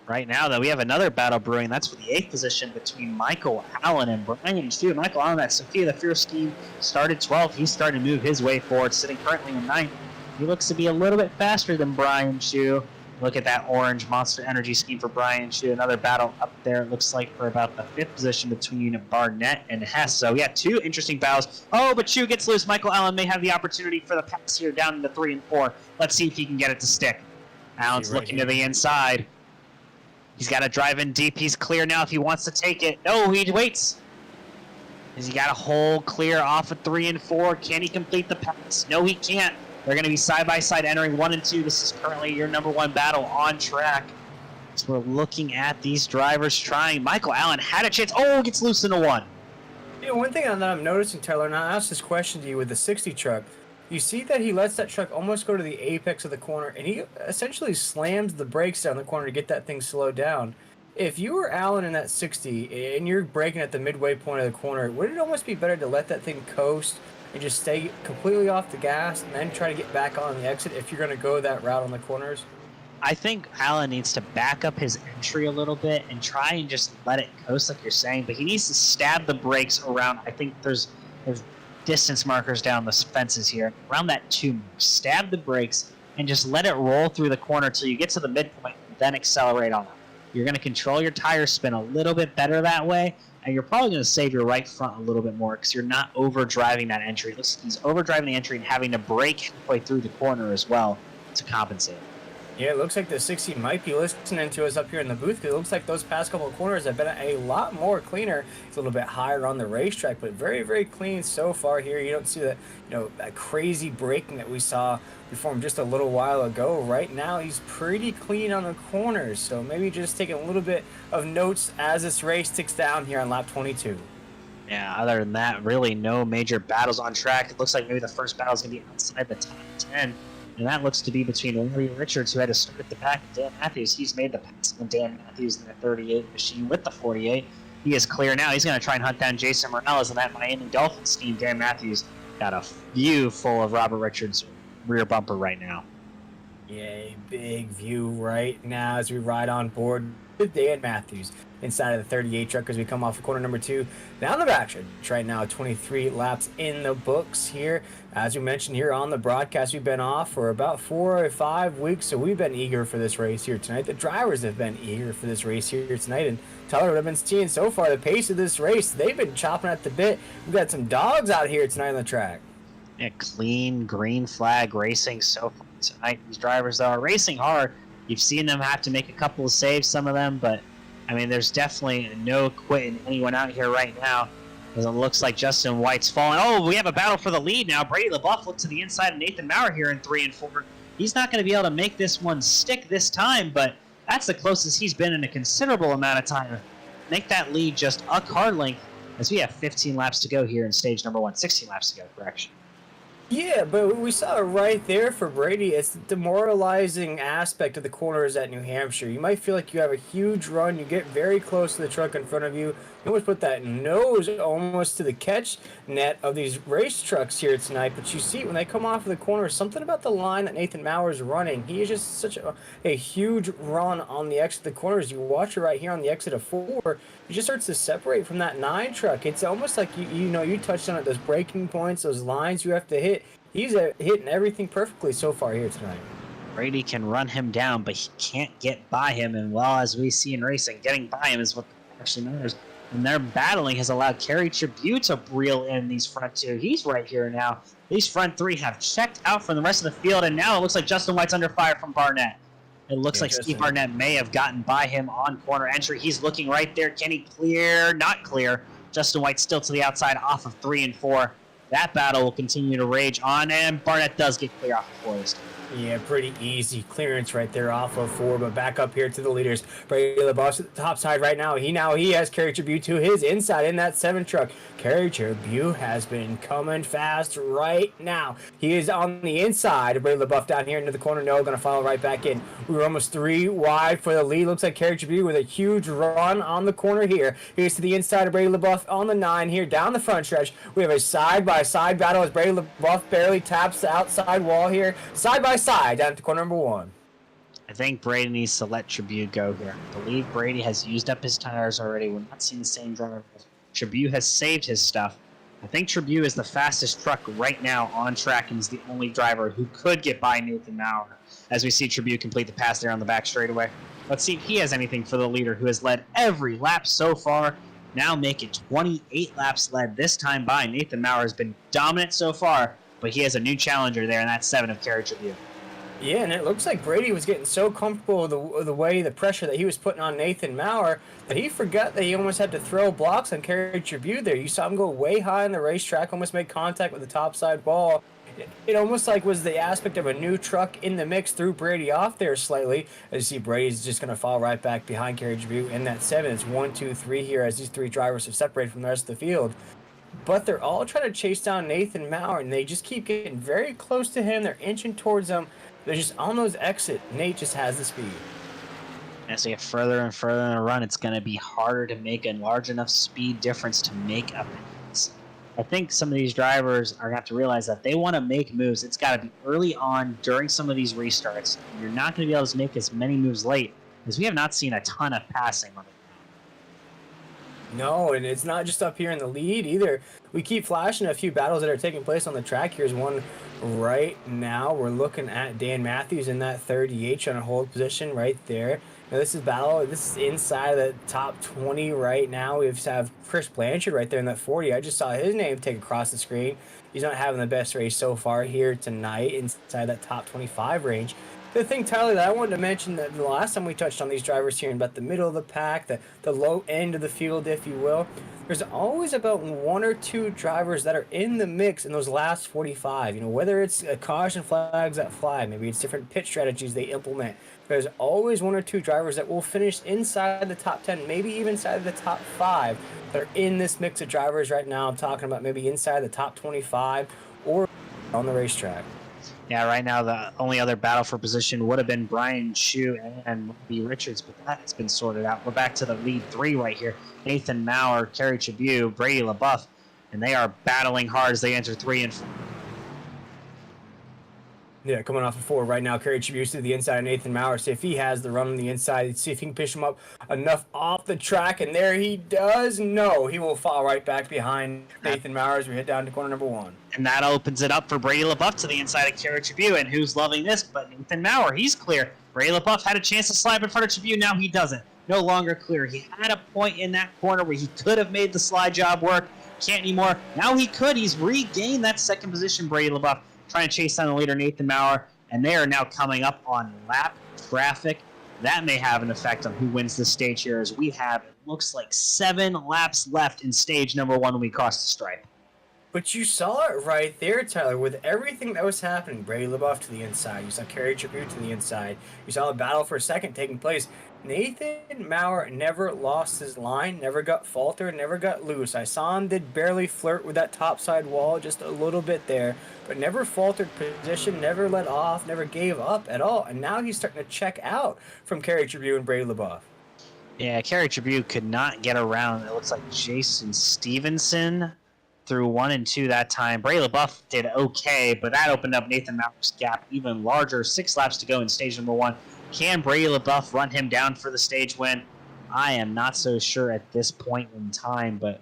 Right now, though, we have another battle brewing. That's for the 8th position between Michael Allen and Brian Shu. Michael Allen, that Sophia the Fierce team, started 12th. He's starting to move his way forward, sitting currently in 9th. He looks to be a little bit faster than Brian Shu. Look at that orange Monster Energy scheme for Brian Shu. Another battle up there, it looks like, for about the 5th position between Barnett and Hess. So, yeah, 2 interesting battles. Oh, but Shu gets loose. Michael Allen may have the opportunity for the pass here down into 3 and 4. Let's see if he can get it to stick. Allen's looking to the inside. He's got to drive in deep. He's clear now if he wants to take it. No, he waits. Has he got a hole clear off of 3 and 4? Can he complete the pass? No, he can't. They're going to be side-by-side entering 1 and 2. This is currently your number 1 battle on track. So we're looking at these drivers trying. Michael Allen had a chance. Oh, gets loose into 1. Yeah, one thing that I'm noticing, Taylor, and I asked this question to you with the 60 truck, you see that he lets that truck almost go to the apex of the corner, and he essentially slams the brakes down the corner to get that thing slowed down. If you were Allen in that 60 and you're braking at the midway point of the corner, would it almost be better to let that thing coast and just stay completely off the gas and then try to get back on the exit if you're going to go that route on the corners? I think Allen needs to back up his entry a little bit and try and just let it coast like you're saying, but he needs to stab the brakes around. I think there's distance markers down the fences here. Around that 2 mark. Stab the brakes and just let it roll through the corner until you get to the midpoint and then accelerate on it. You're going to control your tire spin a little bit better that way, and you're probably going to save your right front a little bit more because you're not overdriving that entry. Looks like he's overdriving the entry and having to brake halfway through the corner as well to compensate. Yeah, it looks like the 60 might be listening to us up here in the booth. It looks like those past couple of corners have been a lot more cleaner. It's a little bit higher on the racetrack, but very, very clean so far here. You don't see that, that crazy braking that we saw before him just a little while ago. Right now, he's pretty clean on the corners. So maybe just taking a little bit of notes as this race ticks down here on lap 22. Yeah, other than that, really no major battles on track. It looks like maybe the first battle is going to be outside the top 10. And that looks to be between Larry Richards, who had to start at the back, and Dan Matthews. He's made the pass on Dan Matthews in the 38 machine with the 48. He is clear now. He's going to try and hunt down Jason Morales, and that Miami Dolphins team. Dan Matthews got a view full of Robert Richards' rear bumper right now. Yeah, big view right now as we ride on board with Dan Matthews inside of the 38 truck as we come off of corner number 2. Down the backstretch right now, 23 laps in the books here. As we mentioned here on the broadcast, we've been off for about 4 or 5 weeks, so we've been eager for this race here tonight. The drivers have been eager for this race here tonight, and Tyler, what I've been seeing so far, the pace of this race, they've been chopping at the bit. We've got some dogs out here tonight on the track. Yeah, clean green flag racing so far tonight. These drivers are racing hard. You've seen them have to make a couple of saves, some of them, but I mean, there's definitely no quitting anyone out here right now, as it looks like Justin White's falling. Oh, we have a battle for the lead now. Brady LaBeouf looks to the inside of Nathan Maurer here in 3 and 4. He's not going to be able to make this one stick this time, but that's the closest he's been in a considerable amount of time. Make that lead just a car length, as we have 15 laps to go here in stage number 1. 16 laps to go, correction. Yeah, but we saw it right there for Brady. It's the demoralizing aspect of the corners at New Hampshire. You might feel like you have a huge run. You get very close to the truck in front of you. You almost put that nose almost to the catch net of these race trucks here tonight. But you see, when they come off of the corner, something about the line that Nathan Maurer is running. He is just such a huge run on the exit of the corners. You watch it right here on the exit of 4. He just starts to separate from that 9 truck. It's almost like, you touched on it, those breaking points, those lines you have to hit. He's hitting everything perfectly so far here tonight. Brady can run him down, but he can't get by him. And well, as we see in racing, getting by him is what actually matters. And their battling has allowed Kerry Tribute to reel in these front 2. He's right here now. These front 3 have checked out from the rest of the field, and now it looks like Justin White's under fire from Barnett. It looks like Steve Barnett may have gotten by him on corner entry. He's looking right there. Can he clear? Not clear. Justin White still to the outside off of 3 and 4. That battle will continue to rage on, and Barnett does get clear off of 4 this time. Yeah, pretty easy clearance right there off of 4, but back up here to the leaders. Brady LaBeouf at the top side right now. He has Kerry Tribute to his inside in that 7 truck. Kerry Tribute has been coming fast right now. He is on the inside. Brady LaBeouf down here into the corner. No, going to follow right back in. We were almost 3 wide for the lead. Looks like Kerry Tribute with a huge run on the corner here. Here's to the inside of Brady LaBeouf on the 9 here down the front stretch. We have a side-by-side battle as Brady LaBeouf barely taps the outside wall here. Side-by-side down to corner number 1. I think Brady needs to let Tribute go here. I believe Brady has used up his tires already. We're not seeing the same driver. Tribute has saved his stuff. I think Tribute is the fastest truck right now on track and is the only driver who could get by Nathan Maurer. As we see Tribute complete the pass there on the back straightaway. Let's see if he has anything for the leader who has led every lap so far. Now make it 28 laps led this time by. Nathan Maurer has been dominant so far, but he has a new challenger there, and that's 7 of Kerry Tribute. Yeah, and it looks like Brady was getting so comfortable with the pressure that he was putting on Nathan Maurer that he forgot that he almost had to throw blocks on Kerry Tribute there. You saw him go way high on the racetrack, almost make contact with the topside wall. It almost like was the aspect of a new truck in the mix, threw Brady off there slightly. As you see, Brady's just going to fall right back behind Kerry Tribute in that 7. It's 1, 2, 3 here as these 3 drivers have separated from the rest of the field. But they're all trying to chase down Nathan Maurer, and they just keep getting very close to him. They're inching towards him. They're just on those exit. Nate just has the speed. As they get further and further in a run, it's going to be harder to make a large enough speed difference to make a pass. I think some of these drivers are going to have to realize that they want to make moves. It's got to be early on during some of these restarts. You're not going to be able to make as many moves late, because we have not seen a ton of passing on it. No, and it's not just up here in the lead either. We keep flashing a few battles that are taking place on the track. Here's one right now. We're looking at Dan Matthews in that 38 on a hold position right there. Now this is battle. This is inside of the top 20 right now. We have Chris Blanchard right there in that 40. I just saw his name take across the screen. He's not having the best race so far here tonight inside that top 25 range. The thing, Tyler, that I wanted to mention that the last time we touched on these drivers here about the middle of the pack, the low end of the field, if you will, there's always about 1 or 2 drivers that are in the mix in those last 45. You know, whether it's caution flags that fly, maybe it's different pit strategies they implement. There's always 1 or 2 drivers that will finish inside the top 10, maybe even inside the top 5 that are in this mix of drivers right now. I'm talking about maybe inside the top 25 or on the racetrack. Yeah, right now the only other battle for position would have been Brian Chu and B. Richards, but that has been sorted out. We're back to the lead 3 right here. Nathan Maurer, Kerry Tribune, Brady LaBeouf, and they are battling hard as they enter 3 and 4. Yeah, coming off of 4 right now. Kerry Tribune to the inside of Nathan Maurer. See if he has the run on the inside. See if he can push him up enough off the track. And there he does. No, he will fall right back behind Nathan Maurer as we head down to corner number 1. And that opens it up for Brady LaBeouf to the inside of Kerry Tribune. And who's loving this but Nathan Maurer? He's clear. Brady LaBeouf had a chance to slide in front of Tribune. Now he doesn't. No longer clear. He had a point in that corner where he could have made the slide job work. Can't anymore. Now he could. He's regained that second position, Brady LaBeouf, trying to chase down the leader, Nathan Maurer, and they are now coming up on lap traffic. That may have an effect on who wins this stage here, as we have, it looks like 7 laps left in stage number 1 when we cross the stripe. But you saw it right there, Tyler, with everything that was happening. Brady LaBeouf to the inside. You saw Kerry Tribune to the inside. You saw a battle for a second taking place. Nathan Maurer never lost his line, never got faltered, never got loose. I saw him did barely flirt with that topside wall just a little bit there, but never faltered position, never let off, never gave up at all. And now he's starting to check out from Kerry Tribune and Brady LaBeouf. Yeah, Kerry Tribune could not get around. It looks like Jason Stevenson through 1 and 2 that time. Brady LaBeouf did okay, but that opened up Nathan Maurer's gap even larger. 6 laps to go in stage number 1. Can Brady LaBeouf run him down for the stage win? I am not so sure at this point in time, but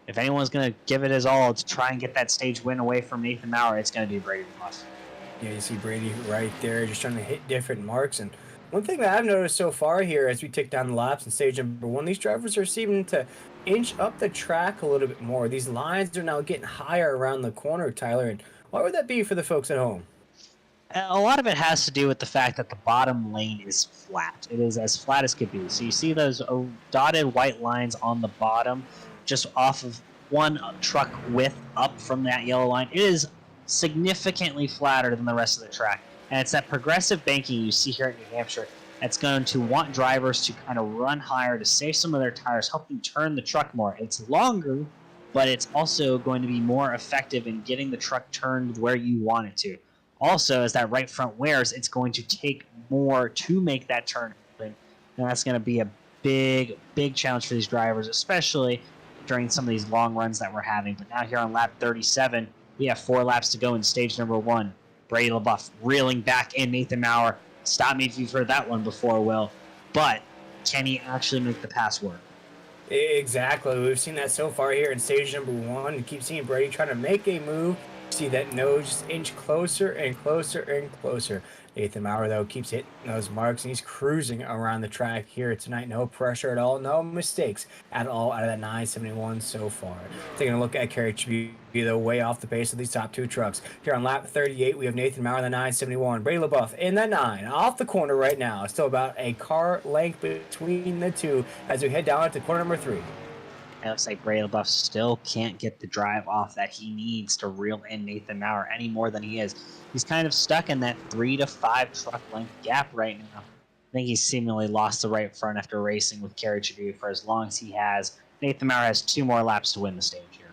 if anyone's going to give it his all to try and get that stage win away from Nathan Maurer, it's going to be Brady LaBeouf. Yeah, you see Brady right there just trying to hit different marks. And one thing that I've noticed so far here as we tick down the laps in stage number 1, these drivers are seeming to inch up the track a little bit more. These lines are now getting higher around the corner, Tyler. And why would that be for the folks at home? A lot of it has to do with the fact that the bottom lane is flat. It is as flat as could be. So you see those dotted white lines on the bottom, just off of one truck width up from that yellow line. It is significantly flatter than the rest of the track. And it's that progressive banking you see here in New Hampshire that's going to want drivers to kind of run higher to save some of their tires, help them turn the truck more. It's longer, but it's also going to be more effective in getting the truck turned where you want it to. Also, as that right front wears, it's going to take more to make that turn happen. And that's going to be a big, big challenge for these drivers, especially during some of these long runs that we're having. But now here on lap 37, we have 4 laps to go in stage number 1. Brady LaBeouf reeling back in Nathan Maurer. Stop me if you've heard that one before, Will. But can he actually make the pass work? Exactly. We've seen that so far here in stage number 1. You keep seeing Brady trying to make a move. See that nose just inch closer and closer and closer. Nathan Maurer, though, keeps hitting those marks, and he's cruising around the track here tonight. No pressure at all, no mistakes at all out of that 971 so far. Taking a look at Kerry Tribune, though, way off the pace of these top 2 trucks. Here on lap 38, we have Nathan Maurer in the 971. Brady LaBeouf in the 9, off the corner right now. Still about a car length between the two as we head down to corner number 3. It looks like Brady LaBeouf still can't get the drive off that he needs to reel in Nathan Maurer any more than he is. He's kind of stuck in that 3 to 5 truck length gap right now. I think he's seemingly lost the right front after racing with Kerry Tribune for as long as he has. Nathan Maurer has 2 more laps to win the stage here.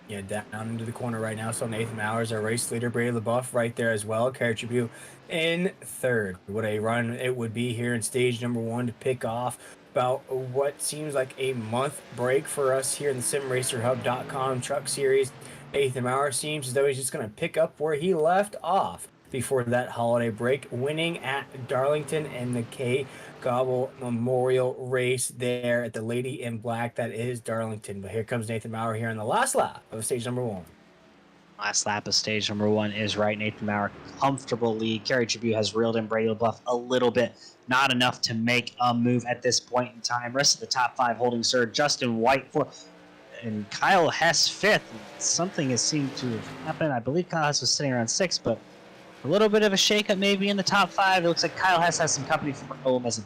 Yeah, down into the corner right now. So Nathan Maurer is our race leader. Brady LaBeouf right there as well. Kerry Tribune in 3rd. What a run it would be here in stage number 1 to pick off about what seems like a month break for us here in the SimRacerHub.com Truck Series. Nathan Maurer seems as though he's just going to pick up where he left off before that holiday break, winning at Darlington and the K. Gobble Memorial Race there at the Lady in Black. That is Darlington. But here comes Nathan Maurer here on the last lap of stage number 1. Last lap of stage number 1 is right. Nathan Maurer, comfortable lead. Kerry Tribune has reeled in Brady LaBeouf a little bit. Not enough to make a move at this point in time. Rest of the top 5 holding serve. Justin White 4th and Kyle Hess 5th. Something has seemed to have happened. I believe Kyle Hess was sitting around 6th, but a little bit of a shakeup maybe in the top 5. It looks like Kyle Hess has some company from Raul Mazepin.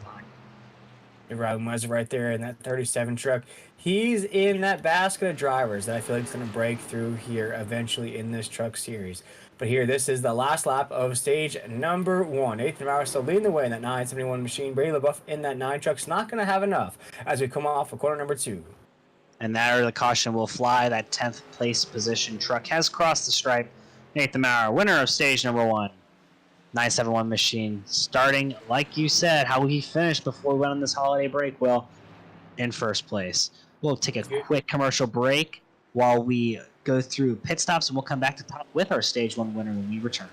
Raul Mazepin right there in that 37 truck. He's in that basket of drivers that I feel like is going to break through here eventually in this truck series. But here, this is the last lap of stage number 1. Nathan Maurer still leading the way in that 971 machine. Brady LaBeouf in that 9 truck's not going to have enough as we come off of corner number 2. And there the caution will fly. That 10th place position truck has crossed the stripe. Nathan Maurer, winner of stage number 1. 971 machine. Starting, like you said, how he finished before we went on this holiday break, Will, in first place. We'll take a quick commercial break while we go through pit stops, and we'll come back to talk with our stage 1 winner when we return.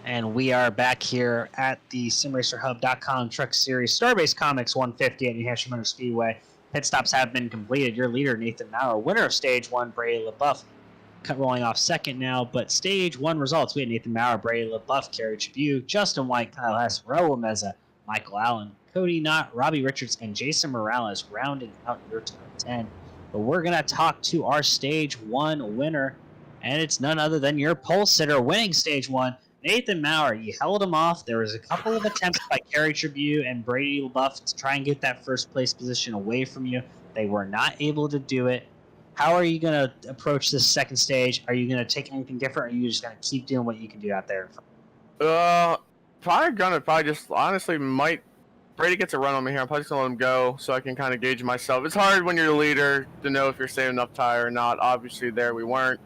And we are back here at the SimRacerHub.com Truck Series Starbase Comics 150 at New Hampshire Motor Speedway. Pit stops have been completed. Your leader, Nathan Maurer, winner of Stage 1, Brady LaBeouf, rolling off second now. But Stage 1 results, we had Nathan Maurer, Brady LaBeouf, Kerry Tribune, Justin White, Kyle Hess, Raul Meza, Michael Allen, Cody Knott, Robbie Richards, and Jason Morales rounding out your top 10. But we're going to talk to our Stage 1 winner, and it's none other than your pole sitter winning Stage 1, Nathan Maurer. You held him off. There was a couple of attempts by Kerry Tribune and Brady LaBeouf to try and get that first place position away from you. They were not able to do it. How are you going to approach this second stage? Are you going to take anything different, or are you just going to keep doing what you can do out there? Probably just honestly might. Brady gets a run on me here. I'm probably just going to let him go so I can kind of gauge myself. It's hard when you're the leader to know if you're saving enough tire or not. Obviously, there we weren't.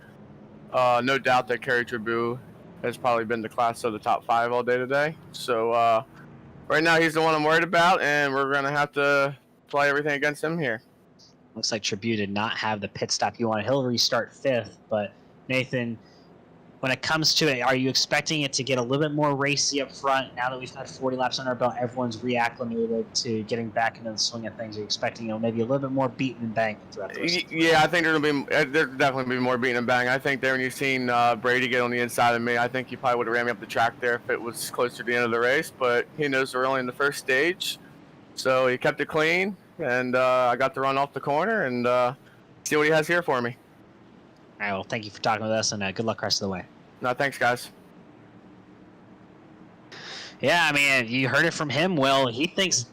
No doubt that Kerry Tribune has probably been the class of the top 5 all day today. So right now he's the one I'm worried about, and we're going to have to play everything against him here. Looks like Tribune did not have the pit stop you wanted. He'll restart 5th, but Nathan, when it comes to it, are you expecting it to get a little bit more racy up front now that we've had 40 laps under our belt? Everyone's reacclimated to getting back into the swing of things. Are you expecting, maybe a little bit more beating and banging throughout the race? Yeah, I think there's definitely going to be more beating and bang. I think there when you've seen Brady get on the inside of me, I think he probably would have ran me up the track there if it was closer to the end of the race, but he knows we're only in the first stage, so he kept it clean, and I got to run off the corner and see what he has here for me. All right, well, thank you for talking with us, and good luck rest of the way. No, thanks, guys. Yeah, I mean, you heard it from him, Will. He thinks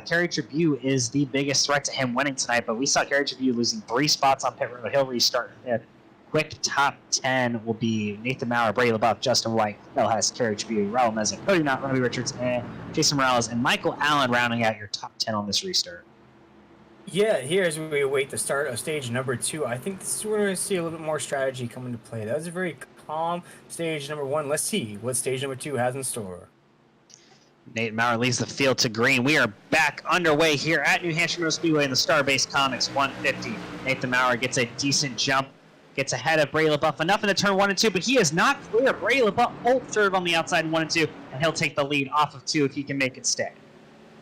Kerry Tribune is the biggest threat to him winning tonight, but we saw Kerry Tribune losing 3 spots on pit road. He'll restart 5th. Quick top 10 will be Nathan Maurer, Brady LaBeouf, Justin White, Phil Hess, Kerry Tribune, Raul Meza, Cody Knott, Robbie Richards, and Jason Morales, and Michael Allen rounding out your top 10 on this restart. Yeah, here as we await the start of stage number 2, I think this is where we're going to see a little bit more strategy come into play. That was a very calm stage number 1. Let's see what stage number 2 has in store. Nathan Maurer leads the field to green. We are back underway here at New Hampshire Motor Speedway in the Starbase Comics 150. Nathan Maurer gets a decent jump, gets ahead of Brady LaBeouf, enough in the turn 1 and 2, but he is not clear. Brady LaBeouf holds third on the outside in 1 and 2, and he'll take the lead off of 2 if he can make it stay.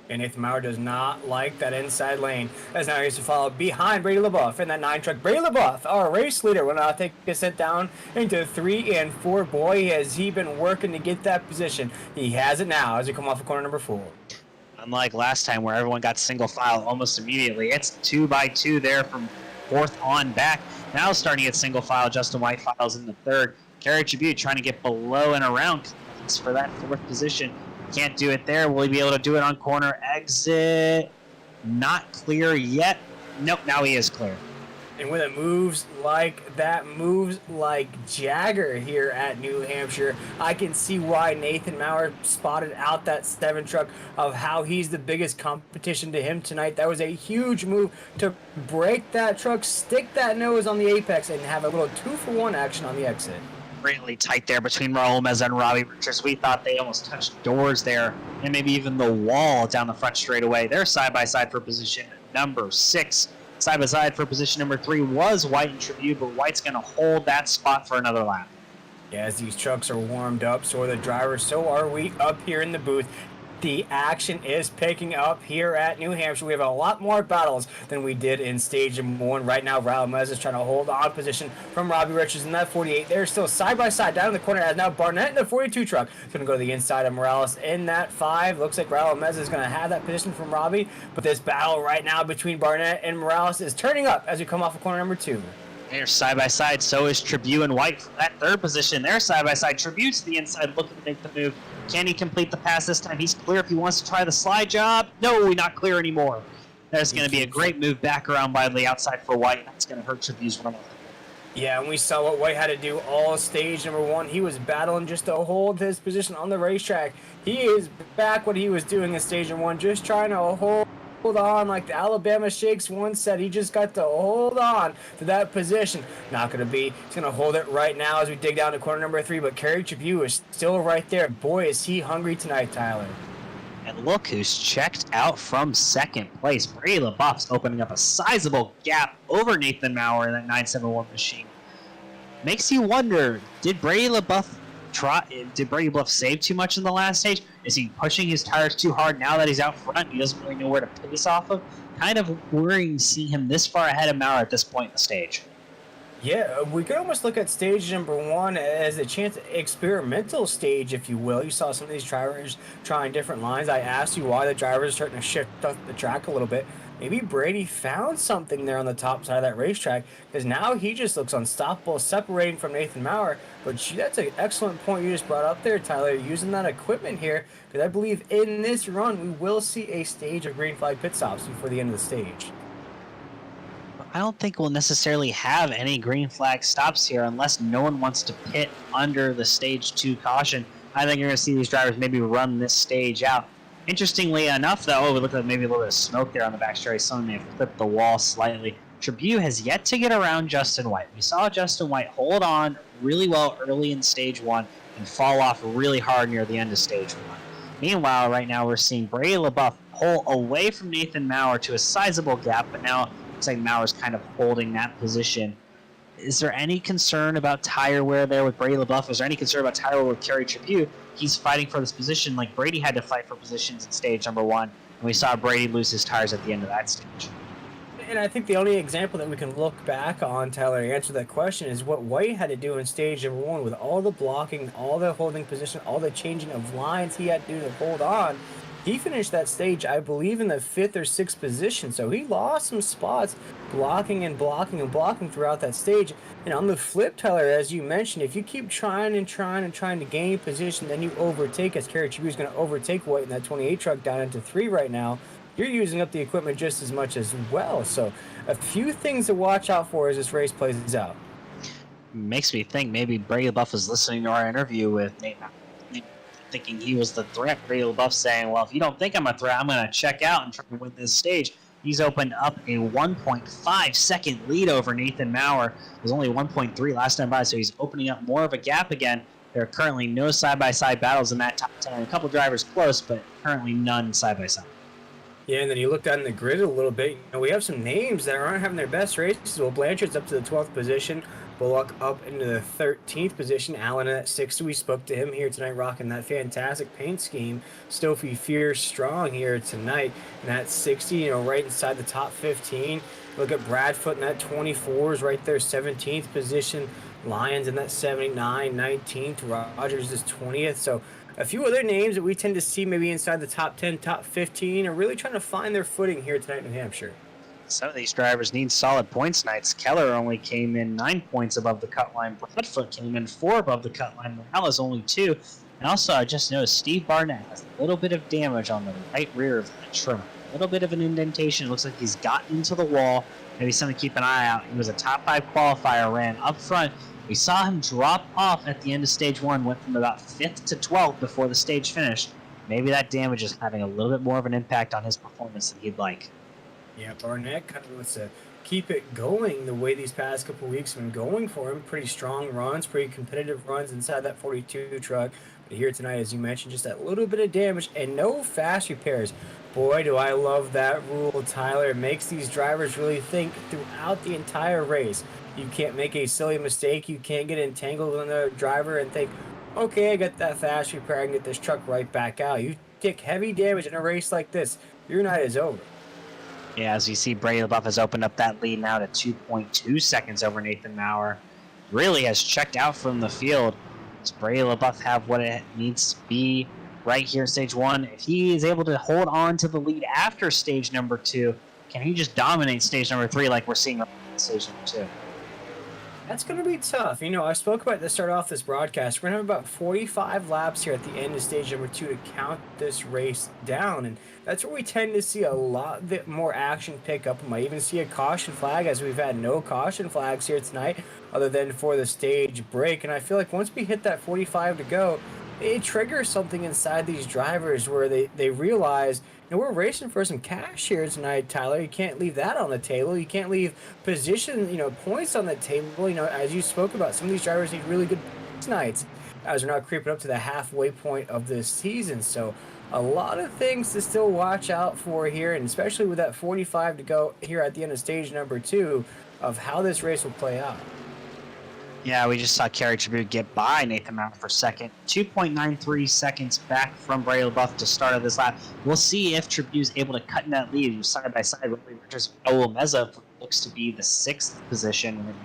And Nathan Maurer does not like that inside lane, as now he has to follow behind Brady LaBeouf in that 9 truck. Brady LaBeouf, our race leader, will now take a set down into 3 and 4. Boy, has he been working to get that position. He has it now as we come off of corner number 4. Unlike last time where everyone got single file almost immediately. It's 2 by 2 there from fourth on back. Now starting at single file, Justin White files in the third. Kerry Tribute trying to get below and around for that fourth position. Can't do it there. Will he be able to do it on corner exit? Not clear yet. Nope, now he is clear. And when it moves like that, moves like Jagger here at New Hampshire, I can see why Nathan Maurer spotted out that 7 truck of how he's the biggest competition to him tonight. That was a huge move to break that truck, stick that nose on the apex, and have a little 2-for-1 action on the exit. Really tight there between Raul Meza and Robbie Richards. We thought they almost touched doors there, and maybe even the wall down the front straightaway. They're side-by-side for position number 6. Side-by-side for position number 3 was White and Tribute, but White's going to hold that spot for another lap. Yeah, as these trucks are warmed up, so are the drivers, so are we up here in the booth. The action is picking up here at New Hampshire. We have a lot more battles than we did in stage 1. Right now, Raul Meza is trying to hold on position from Robbie Richards in that 48. They're still side by side down in the corner as now Barnett in the 42 truck is going to go to the inside of Morales in that 5. Looks like Raul Meza is going to have that position from Robbie, but this battle right now between Barnett and Morales is turning up as we come off of corner number 2. They're side-by-side, so is Tribute and White for that third position. They're side-by-side. Tribute's to the inside looking to make the move. Can he complete the pass this time? He's clear if he wants to try the slide job. No, we're not clear anymore. There's going to be a great move back around by the outside for White. That's going to hurt Tribute's run. Yeah, and we saw what White had to do all stage number 1. He was battling just to hold his position on the racetrack. He is back what he was doing in stage number 1, just trying to hold on like the Alabama Shakes once said. He just got to hold on to that position. Not going to be. He's going to hold it right now as we dig down to corner number 3, but Kerry Tribute is still right there. Boy, is he hungry tonight, Tyler. And look who's checked out from second place. Brady LaBeouf's opening up a sizable gap over Nathan Maurer in that 971 machine. Makes you wonder, did Brady LaBeouf save too much in the last stage? Is he pushing his tires too hard now that he's out front? He doesn't really know where to pace off of. Kind of worrying seeing him this far ahead of Maurer at this point in the stage. Yeah, we could almost look at stage number 1 as a chance experimental stage, if you will. You saw some of these drivers trying different lines. I asked you why the drivers are starting to shift up the track a little bit. Maybe Brady found something there on the top side of that racetrack, because now he just looks unstoppable, separating from Nathan Maurer. But that's an excellent point you just brought up there, Tyler, using that equipment here, because I believe in this run we will see a stage of green flag pit stops before the end of the stage. I don't think we'll necessarily have any green flag stops here unless no one wants to pit under the stage 2 caution. I think you're going to see these drivers maybe run this stage out. Interestingly enough, though, we looked at maybe a little bit of smoke there on the back straight. Someone may have clipped the wall slightly. Tribute has yet to get around Justin White. We saw Justin White hold on really well early in stage 1 and fall off really hard near the end of stage 1. Meanwhile, right now we're seeing Brady LaBeouf pull away from Nathan Maurer to a sizable gap, but now looks like Maurer's kind of holding that position. Is there any concern about tire wear there with Brady LaBeouf? Is there any concern about tire wear with Kerry Tribute? He's fighting for this position like Brady had to fight for positions in stage number 1, and we saw Brady lose his tires at the end of that stage. And I think the only example that we can look back on, Tyler, to answer that question is what White had to do in stage number 1 with all the blocking, all the holding position, all the changing of lines he had to do to hold on. He finished that stage, I believe, in the 5th or 6th position, so he lost some spots blocking and blocking and blocking throughout that stage. And on the flip, Tyler, as you mentioned, if you keep trying to gain position, then you overtake, as Kerry Tribute is going to overtake White in that 28 truck down into 3 right now. You're using up the equipment just as much as well. So a few things to watch out for as this race plays out. Makes me think maybe Brady LaBeouf was listening to our interview with Nate, thinking he was the threat. Brady LaBeouf saying, well, if you don't think I'm a threat, I'm going to check out and try to win this stage. He's opened up a 1.5 second lead over Nathan Maurer. It was only 1.3 last time by, so he's opening up more of a gap again. There are currently no side-by-side battles in that top 10. A couple drivers close, but currently none side-by-side. Yeah, and then you look down the grid a little bit. We have some names that aren't having their best races. Well, Blanchard's up to the 12th position. Bullock up into the 13th position. Allen at 6th. We spoke to him here tonight, rocking that fantastic paint scheme. Stofie Fierce strong here tonight. And at 60, right inside the top 15. Look at Bradfoot in that 24s right there, 17th position. Lyons in that 79, 19th. Rogers is 20th. So a few other names that we tend to see maybe inside the top 10, top 15 are really trying to find their footing here tonight in New Hampshire. Some of these drivers need solid points nights. Keller only came in 9 points above the cut line. Bradfoot came in 4 above the cut line. Morales only 2. And also, I just noticed Steve Barnett has a little bit of damage on the right rear of that trim. A little bit of an indentation. It looks like he's gotten into the wall. Maybe something to keep an eye out. He was a top 5 qualifier, ran up front. We saw him drop off at the end of stage 1, went from about 5th to 12th before the stage finished. Maybe that damage is having a little bit more of an impact on his performance than he'd like. Yeah, Barnett kind of wants to keep it going the way these past couple weeks have been going for him. Pretty strong runs, pretty competitive runs inside that 42 truck. But here tonight, as you mentioned, just that little bit of damage and no fast repairs. Boy, do I love that rule, Tyler. It makes these drivers really think throughout the entire race. You can't make a silly mistake. You can't get entangled with another driver and think, okay, I got that fast repair. I can get this truck right back out. You take heavy damage in a race like this, your night is over. Yeah, as you see, Brady LaBeouf has opened up that lead now to 2.2 seconds over Nathan Maurer. Really has checked out from the field. Does Brady LaBeouf have what it needs to be right here in stage 1? If he is able to hold on to the lead after stage number 2, can he just dominate stage number 3 like we're seeing right in stage number 2? That's going to be tough. You know, I spoke about to start off this broadcast. We're going to have about 45 laps here at the end of stage number 2 to count this race down. And that's where we tend to see a lot bit more action pick up. We might even see a caution flag, as we've had no caution flags here tonight other than for the stage break. And I feel like once we hit that 45 to go, it triggers something inside these drivers where they realize, you know, we're racing for some cash here tonight, Tyler. You can't leave that on the table. You can't leave position, you know, points on the table. You know, as you spoke about, some of these drivers need really good nights as they're not creeping up to the halfway point of this season. So a lot of things to still watch out for here, and especially with that 45 to go here at the end of stage number 2 of how this race will play out. Yeah, we just saw Kerry Tribute get by Nathan Maurer for second. 2.93 seconds back from Brady LaBeouf to start of this lap. We'll see if Tribute's able to cut in that lead. Side by side, Richards Raul Meza looks to be the 6th position.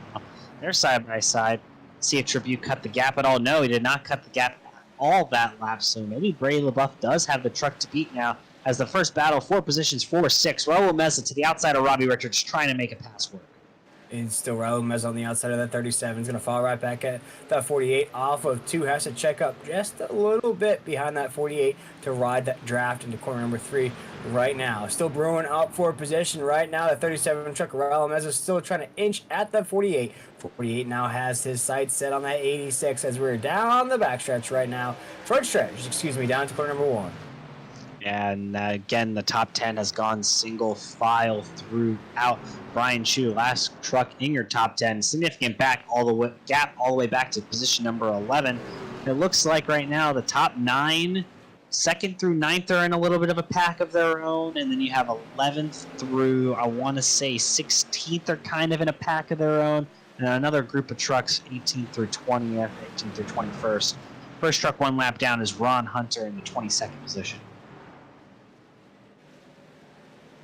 They're side by side. See if Tribute cut the gap at all. No, he did not cut the gap at all that lap. So maybe Brady LaBeouf does have the truck to beat now as the first battle, 4 positions, 4-6. Raul Meza to the outside of Robbie Richards trying to make a pass work. And still Raul Meza on the outside of that 37. Is going to fall right back at that 48 off of 2. Has to check up just a little bit behind that 48 to ride that draft into corner number 3 right now. Still brewing up for position right now. The 37 truck, Raul Meza still trying to inch at that 48. 48 now has his sights set on that 86 as we're down the backstretch right now. Front stretch, excuse me, down to corner number 1. And again, the top 10 has gone single file throughout. Brian Chu, last truck in your top 10, significant gap all the way back to position number 11. It looks like right now the top 9, 2nd through 9th are in a little bit of a pack of their own, and then you have 11th through, I want to say 16th are kind of in a pack of their own, and another group of trucks 18th through 20th, 18th through 21st. First truck 1 lap down is Ron Hunter in the 22nd position.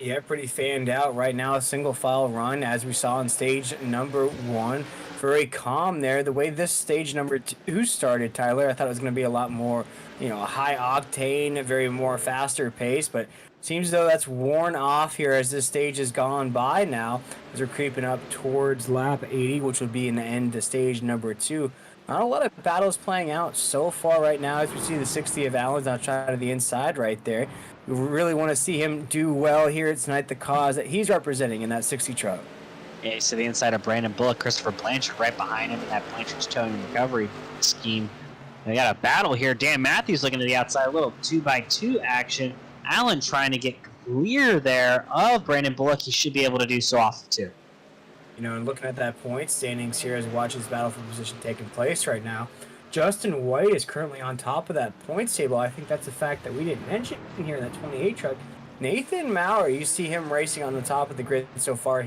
Yeah, pretty fanned out right now. A single file run as we saw in stage number 1. Very calm there. The way this stage number 2 started, Tyler, I thought it was going to be a lot more, you know, high octane, very more faster pace, but seems as though that's worn off here as this stage has gone by now as we're creeping up towards lap 80, which would be in the end of stage number 2. Not a lot of battles playing out so far right now as we see the 60 of Allen's outside of the inside right there. We really want to see him do well here tonight, the cause that he's representing in that 60 truck. Yeah, you see the inside of Brandon Bullock, Christopher Blanchard right behind him in that Blanchard's towing and recovery scheme. They got a battle here. Dan Matthews looking to the outside, a little 2x2 action. Allen trying to get clear there of Brandon Bullock. He should be able to do so off of 2. You know, and looking at that point standings here as we watch this battle for position taking place right now, Justin White is currently on top of that points table. I think that's a fact that we didn't mention here in that 28 truck. Nathan Maurer, you see him racing on the top of the grid so far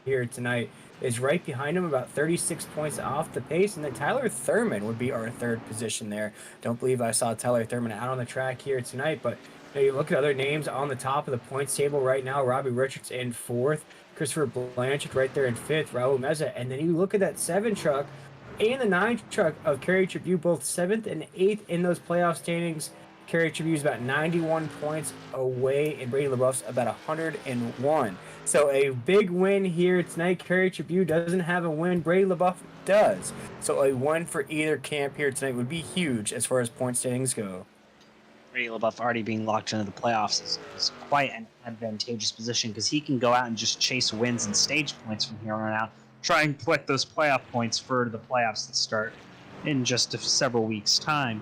here tonight, is right behind him, about 36 points off the pace. And then Tyler Thurman would be our 3rd position there. Don't believe I saw Tyler Thurman out on the track here tonight, but you know, you look at other names on the top of the points table right now. Robbie Richards in 4th, Christopher Blanchard right there in 5th, Raul Meza. And then you look at that 7 truck, and the 9 truck of Kerry Tribute, both 7th and 8th in those playoff standings. Kerry Tribute is about 91 points away, and Brady LaBeouf's about 101. So a big win here tonight. Kerry Tribute doesn't have a win. Brady LaBeouf does. So a win for either camp here tonight would be huge as far as point standings go. Brady LaBeouf already being locked into the playoffs is quite an advantageous position because he can go out and just chase wins and stage points from here on out, try and collect those playoff points for the playoffs that start in just several weeks' time.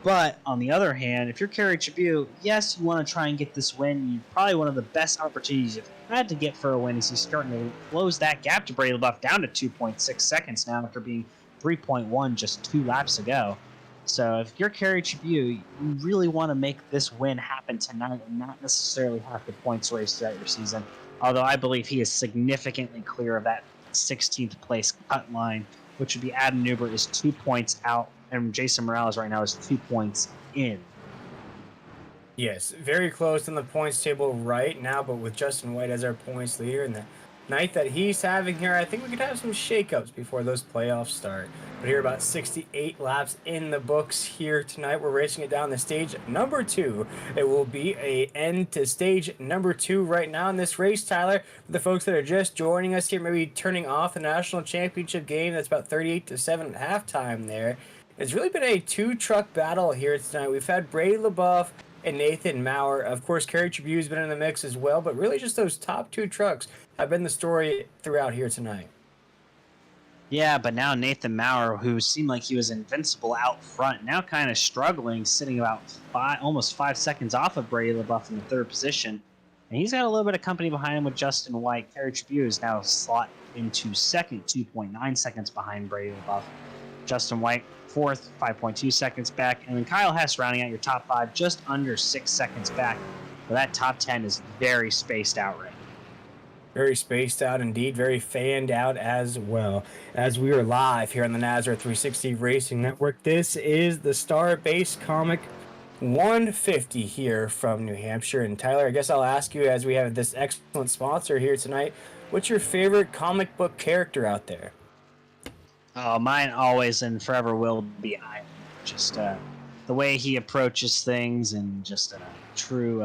But on the other hand, if you're Kerry Tribute, yes, you want to try and get this win. Probably one of the best opportunities you've had to get for a win is he's starting to close that gap to Brady LaBeouf down to 2.6 seconds now after being 3.1 just 2 laps ago. So if you're Kerry Tribute, you really want to make this win happen tonight and not necessarily have the points race throughout your season. Although I believe he is significantly clear of that 16th place cut line, which would be Adam Newbert is 2 points out, and Jason Morales right now is 2 points in. Yes, very close in the points table right now, but with Justin White as our points leader and the night that he's having here, I think we could have some shakeups before those playoffs start. But here, about 68 laps in the books here tonight. We're racing it down to stage number 2. It will be a end to stage number 2 right now in this race, Tyler. For the folks that are just joining us here, maybe turning off the national championship game, that's about 38-7 at halftime there. It's really been a 2-truck battle here tonight. We've had Brady LaBeouf and Nathan Maurer. Of course, Kerry Tribute's been in the mix as well, but really just those top 2 trucks have been the story throughout here tonight. Yeah, but now Nathan Maurer, who seemed like he was invincible out front, now kind of struggling, sitting about almost 5 seconds off of Brady LaBeouf in the 3rd position. And he's got a little bit of company behind him with Justin White. Kerry Tribute is now slot into 2nd, 2.9 seconds behind Brady LaBeouf. Justin White 4th, 5.2 seconds back. And then Kyle Hess rounding out your top 5, just under 6 seconds back. So that top 10 is very spaced out right now. Very spaced out indeed, very fanned out as well. As we are live here on the NASCAR 360 Racing Network, this is the Star-Based Comic 150 here from New Hampshire. And Tyler, I guess I'll ask you, as we have this excellent sponsor here tonight, what's your favorite comic book character out there? Mine always and forever will be Iron. Just the way he approaches things and just a true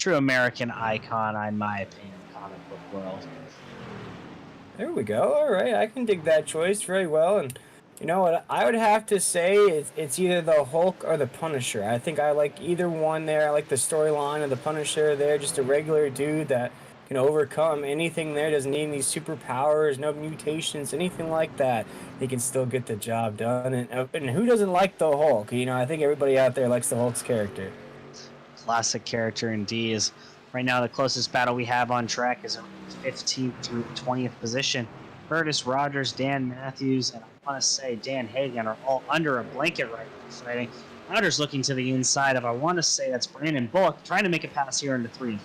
American icon, in my opinion. World. There we go. All right, I can dig that choice very well. And you know what? I would have to say it's either the Hulk or the Punisher. I think I like either one there. I like the storyline of the Punisher there, just a regular dude that can overcome anything there. Doesn't need any superpowers, no mutations, anything like that. He can still get the job done. And who doesn't like the Hulk? You know, I think everybody out there likes the Hulk's character. Classic character indeed. Right now, the closest battle we have on track is 15th through 20th position. Curtis Rogers, Dan Matthews, and I want to say Dan Hagan are all under a blanket right now fighting. Rogers looking to the inside of, I want to say that's Brandon Bullock, trying to make a pass here into 3.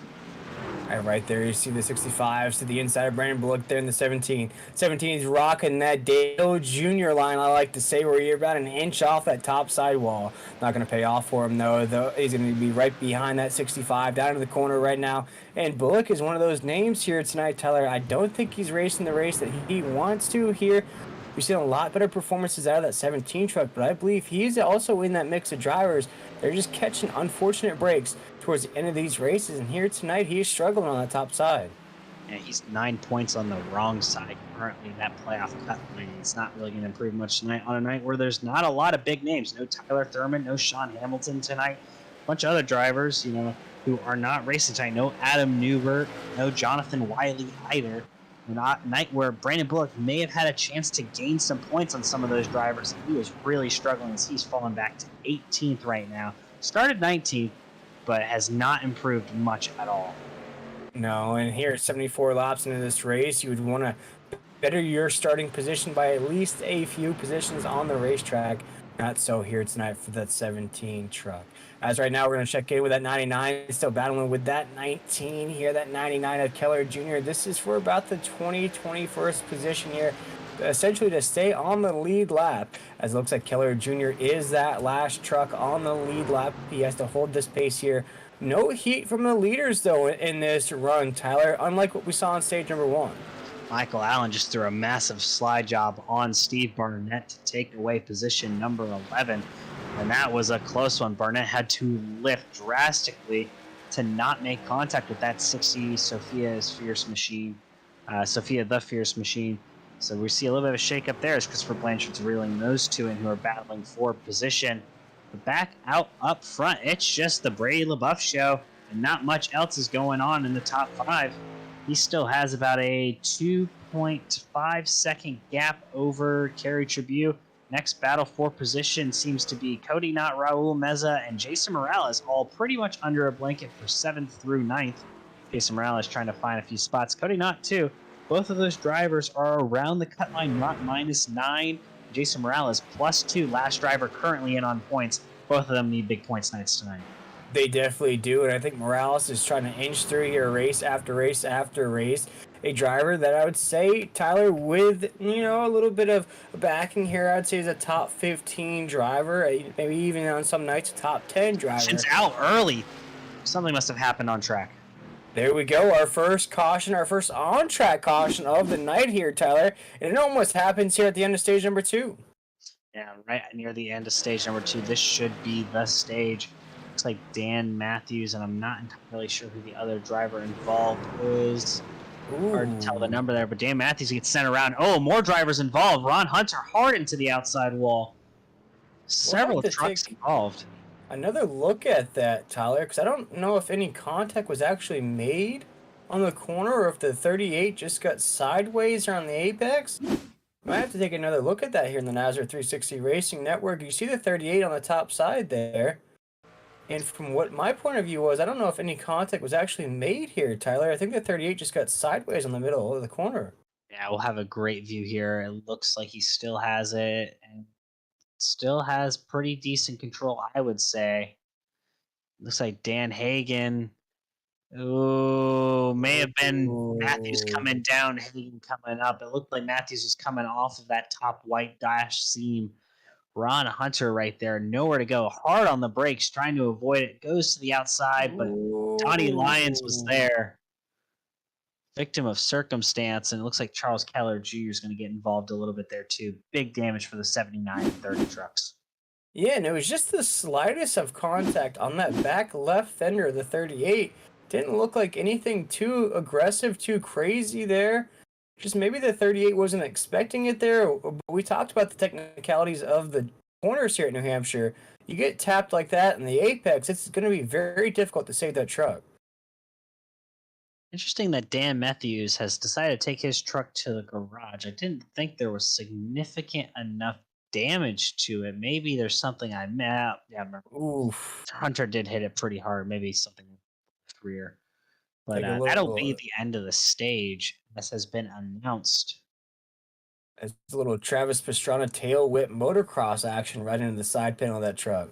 All right, there you see the 65s to the inside of Brandon Bullock there in the 17. 17's rocking that Dale Jr. line, I like to say, where you're about an inch off that top sidewall. Not going to pay off for him, though. He's going to be right behind that 65, down to the corner right now. And Bullock is one of those names here tonight, Tyler. I don't think he's racing the race that he wants to here. We've seen a lot better performances out of that 17 truck, but I believe he's also in that mix of drivers. They're just catching unfortunate breaks towards the end of these races, and here tonight he is struggling on the top side. Yeah, he's 9 points on the wrong side currently in that playoff cut line. He's not really going to improve much tonight on a night where there's not a lot of big names. No Tyler Thurman, no Sean Hamilton tonight. A bunch of other drivers, who are not racing tonight. No Adam Newbert, no Jonathan Wiley either. Not night where Brandon Bullock may have had a chance to gain some points on some of those drivers. He was really struggling as he's fallen back to 18th right now. Started 19th, but has not improved much at all. No, and here 74 laps into this race, you would want to better your starting position by at least a few positions on the racetrack. Not so here tonight for that 17 truck. As right now, we're going to check in with that 99. Still battling with that 19 here, that 99 of Keller Jr. This is for about the 21st position here, essentially to stay on the lead lap. As it looks like Keller Jr. is that last truck on the lead lap. He has to hold this pace here. No heat from the leaders, though, in this run, Tyler, unlike what we saw on stage number 1. Michael Allen just threw a massive slide job on Steve Barnett to take away position number 11. And that was a close one. Barnett had to lift drastically to not make contact with that 60 Sophia the Fierce Machine. So we see a little bit of a shake-up there as Christopher Blanchard's reeling those two in who are battling for position. But back out up front, it's just the Brady LaBeouf show, and not much else is going on in the top 5. He still has about a 2.5 second gap over Kerry Tribune. Next battle for position seems to be Cody Knott, Raul Meza, and Jason Morales, all pretty much under a blanket for 7th through 9th. Jason Morales trying to find a few spots. Cody Knott, too. Both of those drivers are around the cut line, Knott -9. Jason Morales +2, last driver currently in on points. Both of them need big points nights tonight. They definitely do, and I think Morales is trying to inch through here race after race after race. A driver that I would say, Tyler, with, a little bit of backing here, I'd say is a top 15 driver, maybe even on some nights a top 10 driver. It's out early. Something must have happened on track. There we go, our first caution, our first on-track caution of the night here, Tyler. And it almost happens here at the end of stage number 2. Yeah, right near the end of stage number 2. This should be the stage. Looks like Dan Matthews, and I'm not entirely sure who the other driver involved is. Hard to tell the number there, but Dan Matthews gets sent around. Oh, more drivers involved. Ron Hunter hard into the outside wall. Several trucks involved. Another look at that, Tyler, because I don't know if any contact was actually made on the corner or if the 38 just got sideways around the apex. Might have to take another look at that here in the NASCAR 360 Racing Network. You see the 38 on the top side there. And from what my point of view was, I don't know if any contact was actually made here, Tyler. I think the 38 just got sideways on the middle of the corner. Yeah, we'll have a great view here. It looks like he still has it and still has pretty decent control, I would say. Looks like Dan Hagen. Oh, may have been Matthews coming down, Hagen coming up. It looked like Matthews was coming off of that top white dash seam. Ron Hunter right there, nowhere to go. Hard on the brakes, trying to avoid it. Goes to the outside, but Donnie Lyons was there. Victim of circumstance, and it looks like Charles Keller Jr. is going to get involved a little bit there too. Big damage for the 79 and 30 trucks. Yeah, and it was just the slightest of contact on that back left fender of the 38. Didn't look like anything too aggressive, too crazy there. Just maybe the 38 wasn't expecting it there. We talked about the technicalities of the corners here at New Hampshire. You get tapped like that in the apex, it's going to be very difficult to save that truck. Interesting that Dan Matthews has decided to take his truck to the garage. I didn't think there was significant enough damage to it. Maybe there's something I missed. Yeah, I remember. Oof. Hunter did hit it pretty hard. Maybe something rear. But that'll be the end of the stage. This has been announced. It's a little Travis Pastrana tail whip motocross action right into the side panel of that truck.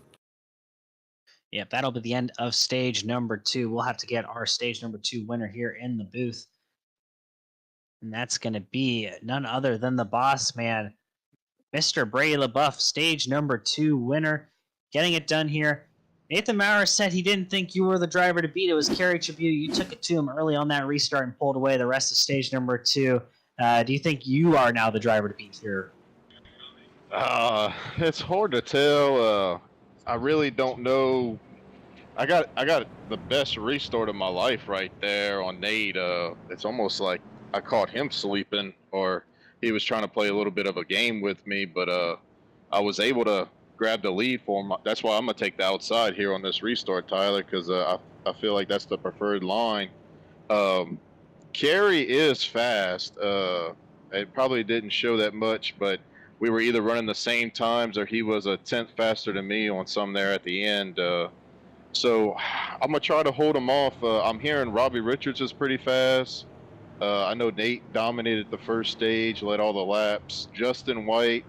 Yep, that'll be the end of stage number 2. We'll have to get our stage number 2 winner here in the booth. And that's going to be none other than the boss man, Mr. Brady LaBeouf, stage number 2 winner. Getting it done here. Nathan Maurer said he didn't think you were the driver to beat. It was Kerry Tribune. You took it to him early on that restart and pulled away the rest of stage number 2. Do you think you are now the driver to beat here? It's hard to tell. I really don't know. I got the best restart of my life right there on Nate. It's almost like I caught him sleeping, or he was trying to play a little bit of a game with me, but I was able to grab the lead for him. That's why I'm gonna take the outside here on this restart, Tyler, because I feel like that's the preferred line. Kerry is fast. It probably didn't show that much, but we were either running the same times or he was a tenth faster than me on some there at the end. So I'm gonna try to hold him off. I'm hearing Robbie Richards is pretty fast. I know Nate dominated the first stage, led all the laps. Justin White,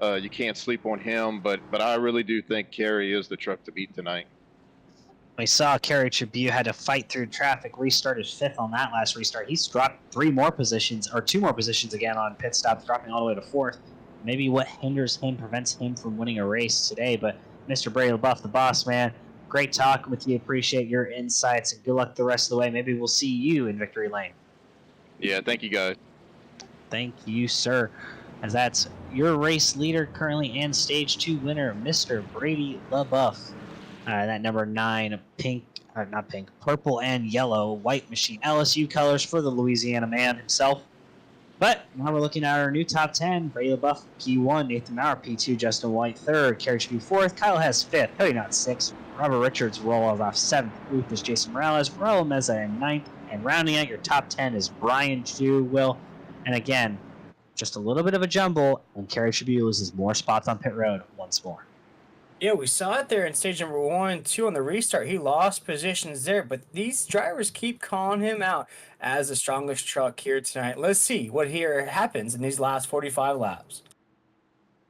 you can't sleep on him, but I really do think Kerry is the truck to beat tonight. We saw Kerry Tribune had to fight through traffic, restarted 5th on that last restart. He's dropped 2 more positions again on pit stops, dropping all the way to 4th. Maybe what hinders him, prevents him from winning a race today. But Mr. Brady LaBeouf, the boss man, great talking with you. Appreciate your insights, and good luck the rest of the way. Maybe we'll see you in victory lane. Yeah, thank you guys. Thank you, sir. As that's your race leader currently and stage 2 winner, Mr. Brady LaBeouf. That number 9, purple and yellow, white machine. LSU colors for the Louisiana man himself. But now we're looking at our new top 10. Brady LaBeouf, P1, Nathan Maurer, P2, Justin White, 3rd, Carriage P 4th, Kyle Hess, 5th, Cody Knott, 6th, Robert Richards rolls off 7th, Ruth is Jason Morales, Raul Meza in 9th, and rounding out your top 10 is Brian Chu, Will. And again, just a little bit of a jumble, and Carriage Tribute loses more spots on pit road once more. Yeah, we saw it there in stage number 1, 2 on the restart. He lost positions there, but these drivers keep calling him out as the strongest truck here tonight. Let's see what here happens in these last 45 laps.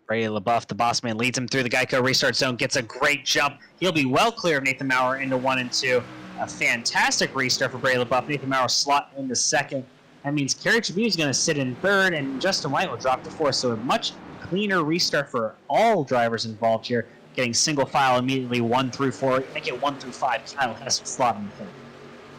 Brady LaBeouf, the boss man, leads him through the Geico restart zone, gets a great jump. He'll be well clear of Nathan Maurer into 1 and 2. A fantastic restart for Brady LaBeouf. Nathan Maurer slot into 2nd. That means Carriage Tribute is going to sit in 3rd, and Justin White will drop to 4th. So a much cleaner restart for all drivers involved here, getting single file immediately 1 through 4. Make it 1 through 5. Kyle has to slot in 3rd.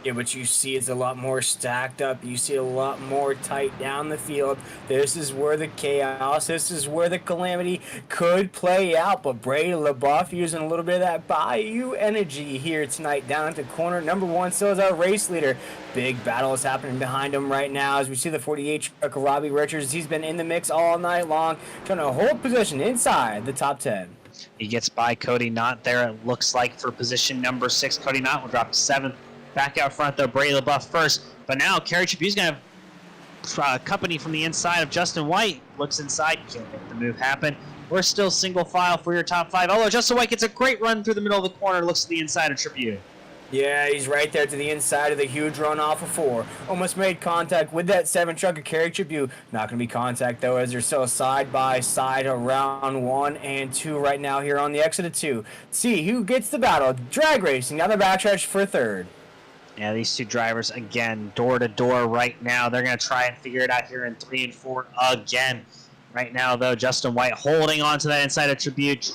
Yeah, but you see it's a lot more stacked up. You see a lot more tight down the field. This is where the chaos, this is where the calamity could play out. But Brady LaBeouf using a little bit of that Bayou energy here tonight down at the corner. Number 1 still is our race leader. Big battle is happening behind him right now as we see the 48 truck Robbie Richards. He's been in the mix all night long, trying to hold position inside the top 10. He gets by Cody Knott there, it looks like, for position number 6. Cody Knott will drop to 7th. Back out front, though, Brady LaBeouf first. But now Carriage Tribute's going to have company from the inside of Justin White. Looks inside, can't make the move happen. We're still single file for your top 5. Although Justin White gets a great run through the middle of the corner, looks to the inside of Tribute. Yeah, he's right there to the inside of the huge run off of 4. Almost made contact with that 7 truck of Carriage Tribute. Not going to be contact, though, as they're still side by side around 1 and 2 right now here on the exit of 2. See who gets the battle. Drag racing down the backstretch for 3rd. Yeah, these two drivers, again, door to door right now. They're going to try and figure it out here in 3 and 4 again. Right now, though, Justin White holding on to that inside of Tribute.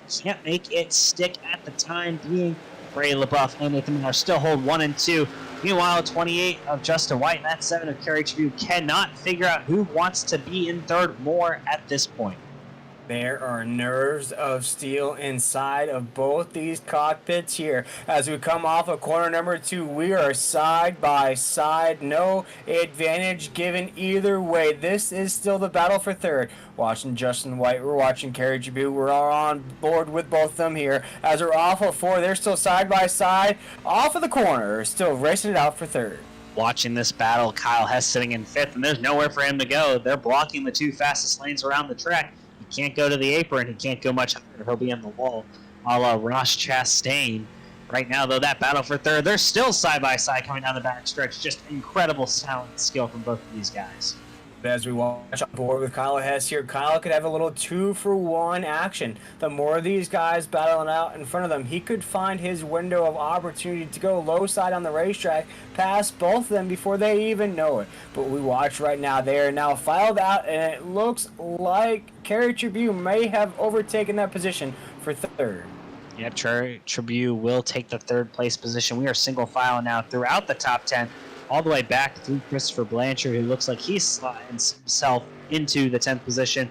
Can't make it stick at the time being. Brady LaBeouf and Nathan Maurer still hold 1 and 2. Meanwhile, 28 of Justin White and that 7 of Carriage Tribute cannot figure out who wants to be in 3rd more at this point. There are nerves of steel inside of both these cockpits here. As we come off of corner number 2, we are side by side. No advantage given either way. This is still the battle for 3rd. Watching Justin White, we're watching Carriage Tribute. We're all on board with both of them here. As we're off of 4, they're still side by side. Off of the corner, still racing it out for 3rd. Watching this battle, Kyle Hess sitting in 5th, and there's nowhere for him to go. They're blocking the 2 fastest lanes around the track. He can't go to the apron. He can't go much higher. He'll be on the wall, a la Ross Chastain. Right now, though, that battle for 3rd, they're still side-by-side coming down the backstretch. Just incredible talent and skill from both of these guys. As we watch on board with Kyle Hess here, Kyle could have a little 2-for-1 action. The more of these guys battling out in front of them, he could find his window of opportunity to go low side on the racetrack, past both of them before they even know it. But we watch right now, they are now filed out, and it looks like Carriage Tribute may have overtaken that position for 3rd. Yep, Tribute will take the 3rd place position. We are single file now throughout the top 10. All the way back through Christopher Blanchard, who looks like he's slotting himself into the 10th position.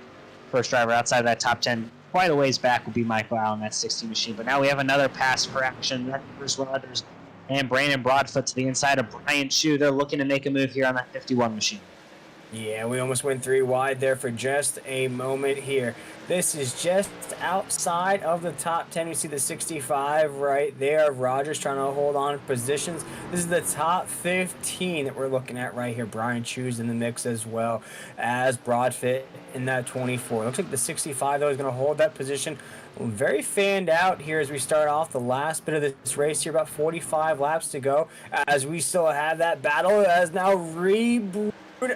First driver outside of that top 10, quite a ways back, will be Michael Allen, that 60 machine. But now we have another pass for action. Bruce Rogers and Brandon Broadfoot to the inside of Brian Chu. They're looking to make a move here on that 51 machine. Yeah, we almost went 3 wide there for just a moment here. This is just outside of the top 10. You see the 65 right there. Rogers trying to hold on to positions. This is the top 15 that we're looking at right here. Brian Chu's in the mix as well as Broadfoot in that 24. Looks like the 65, though, is going to hold that position. Very fanned out here as we start off the last bit of this race here. About 45 laps to go as we still have that battle that is now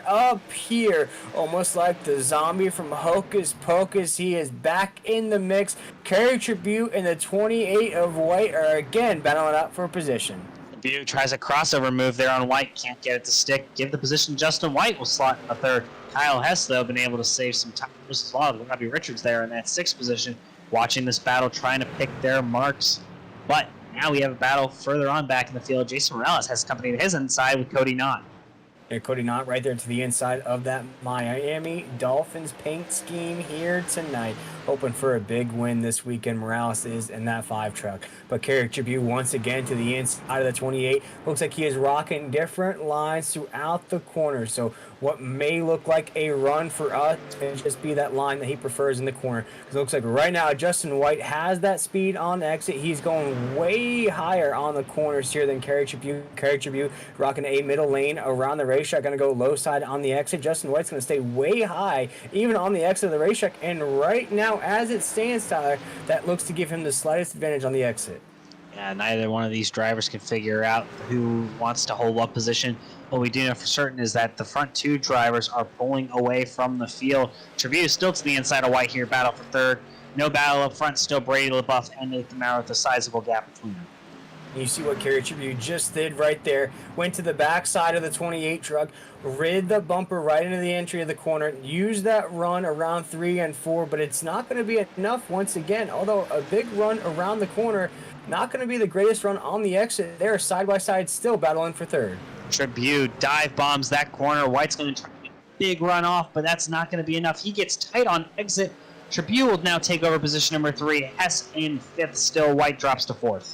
up here, almost like the zombie from Hocus Pocus. He is back in the mix. Carriage Tribute and the 28 of White are again battling out for position. Tribute tries a crossover move there on White, can't get it to stick. Give the position. Justin White will slot in the 3rd. Kyle Hess, though, been able to save some time as well. Robbie Richards there in that 6th position, watching this battle, trying to pick their marks. But now we have a battle further on back in the field. Jason Morales has company to his inside with Cody Knott. And Cody Knott right there to the inside of that Miami Dolphins paint scheme here tonight. Hoping for a big win this weekend. Morales is in that 5 truck. But Carrick Tribute once again to the inside of the 28. Looks like he is rocking different lines throughout the corner. So what may look like a run for us may just be that line that he prefers in the corner. Because it looks like right now Justin White has that speed on the exit. He's going way higher on the corners here than Carrick Tribute. Carrick Tribute rocking a middle lane around the racetrack. Going to go low side on the exit. Justin White's going to stay way high even on the exit of the racetrack. And right now, as it stands, Tyler, that looks to give him the slightest advantage on the exit. Yeah, neither one of these drivers can figure out who wants to hold what position. What we do know for certain is that the front 2 drivers are pulling away from the field. Trevino still to the inside of White here, battle for 3rd. No battle up front, still Brady LaBeouf and Nathan Maurer with a sizable gap between them. You see what Carrick Tribute just did right there. Went to the back side of the 28 truck, rid the bumper right into the entry of the corner, used that run around 3 and 4, but it's not going to be enough once again. Although a big run around the corner, not going to be the greatest run on the exit. They're side by side, still battling for 3rd. Tribute dive bombs that corner. White's going to try a big run off, but that's not going to be enough. He gets tight on exit. Tribute will now take over position number 3. Hess in 5th still. White drops to 4th.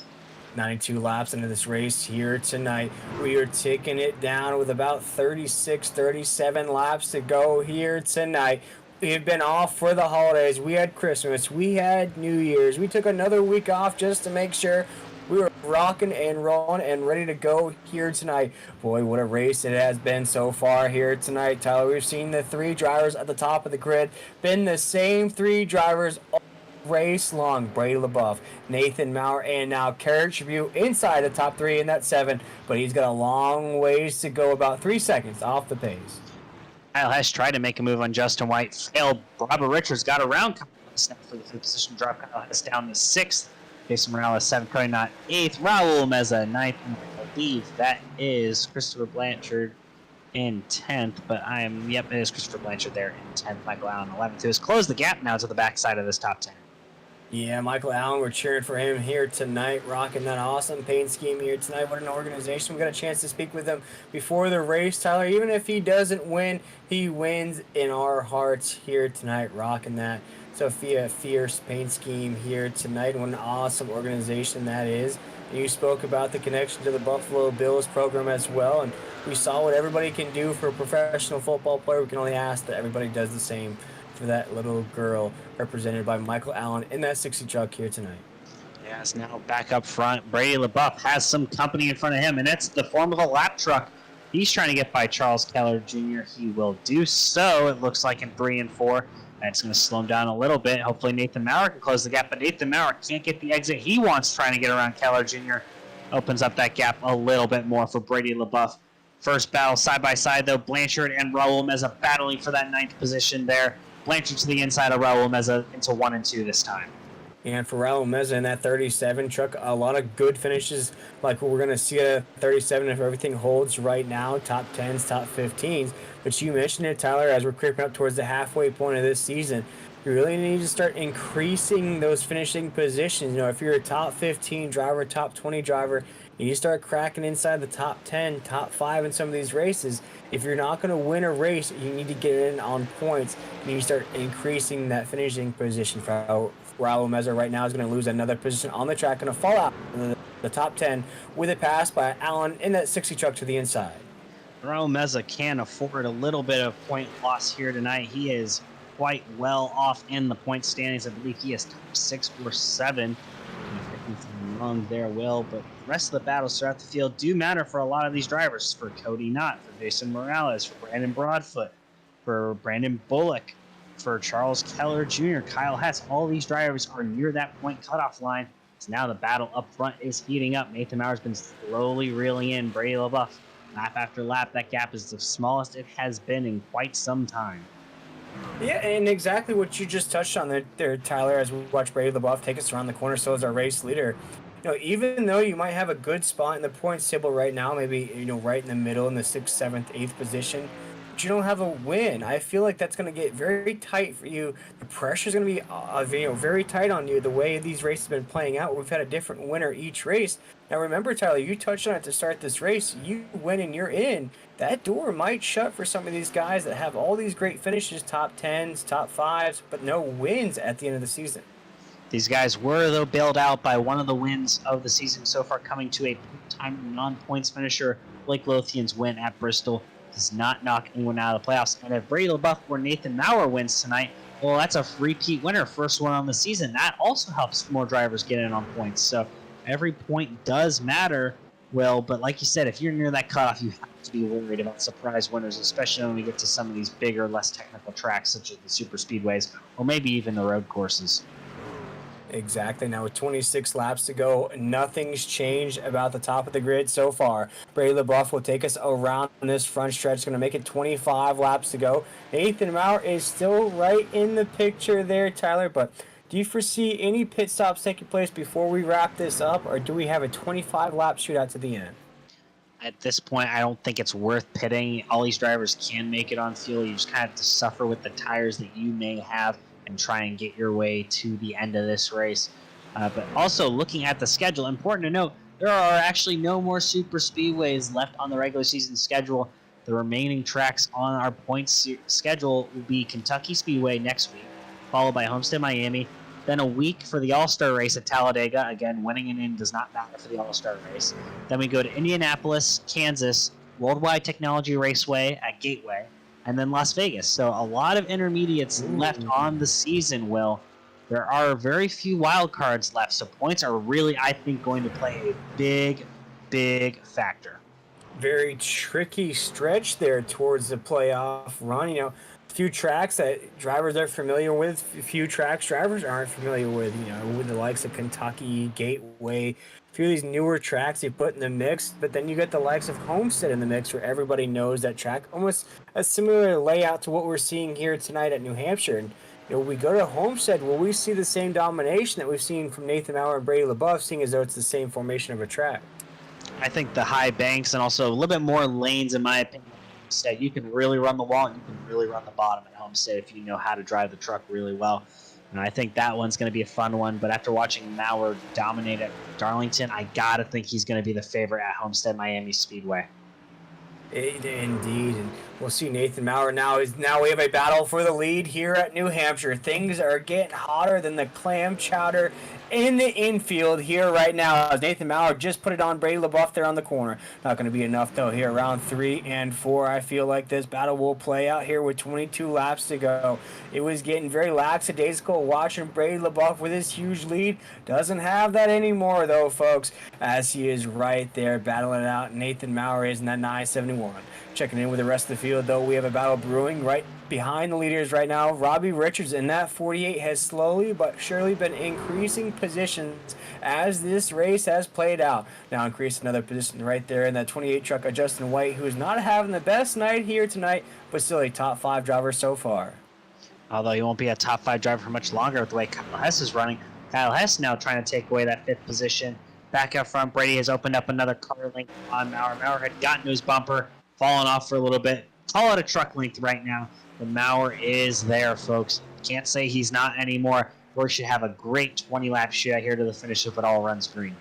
92 laps into this race here tonight. We are taking it down with about 36, 37 laps to go here tonight. We've been off for the holidays. We had Christmas. We had New Year's. We took another week off just to make sure we were rocking and rolling and ready to go here tonight. Boy, what a race it has been so far here tonight, Tyler. We've seen the 3 drivers at the top of the grid. Been the same 3 drivers all race long. Brady LaBeouf, Nathan Maurer, and now Carrick Tribute inside the top 3 in that 7, but he's got a long ways to go, about 3 seconds off the pace. Kyle Hess tried to make a move on Justin White, failed. Robert Richards got around snap for the 5th position, drop Kyle Hess down to 6th. Jason Morales 7th, Cody Knott 8th, Raul Meza 9th, and I believe that is Christopher Blanchard in 10th, but it is Christopher Blanchard there in 10th. Michael Allen 11th, who has closed the gap now to the backside of this top 10. Yeah, Michael Allen, we're cheering for him here tonight, rocking that awesome paint scheme here tonight. What an organization. We got a chance to speak with him before the race, Tyler. Even if he doesn't win, he wins in our hearts here tonight, rocking that Sophia Fierce paint scheme here tonight. What an awesome organization that is. You spoke about the connection to the Buffalo Bills program as well, and we saw what everybody can do for a professional football player. We can only ask that everybody does the same for that little girl represented by Michael Allen in that 60 truck here tonight. Yes, now back up front, Brady LaBeouf has some company in front of him, and it's the form of a lap truck. He's trying to get by Charles Keller Jr. He will do so, it looks like, in 3 and 4. That's going to slow him down a little bit. Hopefully Nathan Maurer can close the gap, but Nathan Maurer can't get the exit he wants trying to get around Keller Jr. Opens up that gap a little bit more for Brady LaBeouf. First battle side by side, though, Blanchard and Raul Meza battling for that 9th position there. Blanchard to the inside of Raul Meza into 1 and 2 this time. And for Raul Meza in that 37 truck, a lot of good finishes like what we're going to see at 37 if everything holds right now, top 10s, top 15s. But you mentioned it, Tyler, as we're creeping up towards the halfway point of this season, you really need to start increasing those finishing positions. You know, if you're a top 15 driver, top 20 driver, you start cracking inside the top 10, top 5 in some of these races. If you're not going to win a race, you need to get in on points. You need to start increasing that finishing position. For Raul Meza right now is going to lose another position on the track, going to fall out in the top 10 with a pass by Allen in that 60 truck to the inside. Raul Meza can afford a little bit of point loss here tonight. He is quite well off in the point standings. I believe he is top 6 or 7. Wrong there, Will, but the rest of the battles throughout the field do matter for a lot of these drivers. For Cody Knott, for Jason Morales, for Brandon Broadfoot, for Brandon Bullock, for Charles Keller Jr., Kyle Hess. All these drivers are near that point cutoff line. So now the battle up front is heating up. Nathan Maurer's been slowly reeling in Brady LaBeouf. Lap after lap, that gap is the smallest it has been in quite some time. Yeah, and exactly what you just touched on there, Tyler, as we watch Brady LaBeouf take us around the corner, so is our race leader. You know, even though you might have a good spot in the points table right now, maybe, you know, right in the middle in the 6th, 7th, 8th position, but you don't have a win. I feel like that's going to get very tight for you. The pressure's going to be very tight on you the way these races have been playing out. We've had a different winner each race. Now remember, Tyler, you touched on it to start this race. You win and you're in. That door might shut for some of these guys that have all these great finishes, top 10s, top 5s, but no wins at the end of the season. These guys were, though, bailed out by one of the wins of the season so far, coming to a time non-points finisher. Blake Lothian's win at Bristol does not knock anyone out of the playoffs. And if Brady LaBeouf or Nathan Maurer wins tonight, well, that's a repeat winner, first one on the season. That also helps more drivers get in on points. So every point does matter, Will. But like you said, if you're near that cutoff, you have to be worried about surprise winners, especially when we get to some of these bigger, less technical tracks, such as the super speedways, or maybe even the road courses. Exactly. Now with 26 laps to go, nothing's changed about the top of the grid so far. Brady LaBeouf will take us around this front stretch. Going to make it 25 laps to go. Nathan Maurer is still right in the picture there, Tyler. But do you foresee any pit stops taking place before we wrap this up, or do we have a 25-lap shootout to the end? At this point, I don't think it's worth pitting. All these drivers can make it on fuel. You just kind of have to suffer with the tires that you may have and try and get your way to the end of this race. But also, looking at the schedule, important to note, there are actually no more super speedways left on the regular season schedule. The remaining tracks on our points schedule will be Kentucky Speedway next week, followed by Homestead Miami, then a week for the All-Star race at Talladega. Again, winning an in does not matter for the All-Star race. Then we go to Indianapolis, Kansas, Worldwide Technology Raceway at Gateway, and then Las Vegas. So a lot of intermediates left on the season, Will. There are very few wild cards left, so points are really, I think, going to play a big, big factor. Very tricky stretch there towards the playoff run. You know, a few tracks that drivers are familiar with, a few tracks drivers aren't familiar with, you know, with the likes of Kentucky, Gateway, a few of these newer tracks you put in the mix, but then you get the likes of Homestead in the mix where everybody knows that track. Almost a similar layout to what we're seeing here tonight at New Hampshire. And, you know, we go to Homestead, will we see the same domination that we've seen from Nathan Maurer and Brady LaBeouf, seeing as though it's the same formation of a track? I think the high banks and also a little bit more lanes, in my opinion, at Homestead. You can really run the wall and you can really run the bottom at Homestead if you know how to drive the truck really well. And I think that one's going to be a fun one. But after watching Maurer dominate at Darlington, I got to think he's going to be the favorite at Homestead Miami Speedway. Indeed, and we'll see Nathan Maurer now. Now we have a battle for the lead here at New Hampshire. Things are getting hotter than the clam chowder in the infield here right now. As Nathan Maurer just put it on Brady LaBeouf there on the corner. Not going to be enough though here. Round 3 and 4. I feel like this battle will play out here with 22 laps to go. It was getting very lackadaisical watching Brady LaBeouf with his huge lead. Doesn't have that anymore though, folks, as he is right there battling it out. Nathan Maurer is in that 971. Checking in with the rest of the field though, we have a battle brewing right behind the leaders right now. Robbie Richards in that 48 has slowly but surely been increasing positions as this race has played out. Now increased another position right there in that 28 truck of Justin White, who is not having the best night here tonight, but still a top 5 driver so far. Although he won't be a top 5 driver for much longer with the way Kyle Hess is running. Kyle Hess now trying to take away that 5th position. Back up front, Brady has opened up another car length on Maurer. Maurer had gotten to his bumper, fallen off for a little bit. Call it a truck length right now. The Maurer is there, folks. Can't say he's not anymore. We should have a great 20-lap shootout here to the finish if it all runs green.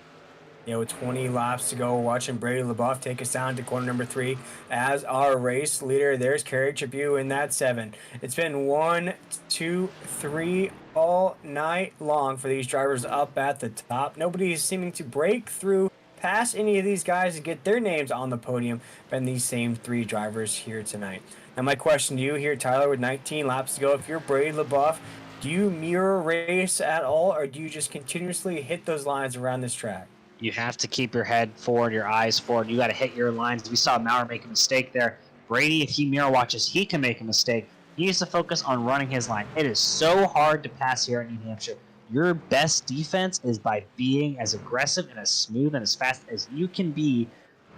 You know, with 20 laps to go, watching Brady LaBeouf take us down to corner number 3 as our race leader. There's Kerry Tribune in that 7. It's been 1, 2, 3 all night long for these drivers up at the top. Nobody is seeming to break through past any of these guys to get their names on the podium. Been these same 3 drivers here tonight. Now my question to you here, Tyler, with 19 laps to go, if you're Brady LaBeouf, do you mirror race at all, or do you just continuously hit those lines around this track? You have to keep your head forward, your eyes forward. You got to hit your lines. We saw Maurer make a mistake there. Brady, if he mirror watches, he can make a mistake. He needs to focus on running his line. It is so hard to pass here at New Hampshire. Your best defense is by being as aggressive and as smooth and as fast as you can be,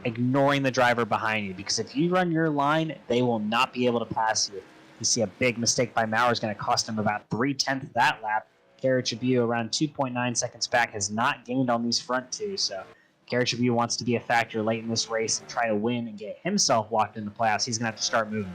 ignoring the driver behind you. Because if you run your line, they will not be able to pass you. You see a big mistake by Maurer is going to cost him about 3/10 of that lap. Kerry Tribune, around 2.9 seconds back, has not gained on these front 2. So Kerry Tribune wants to be a factor late in this race and try to win and get himself locked in the playoffs. He's going to have to start moving.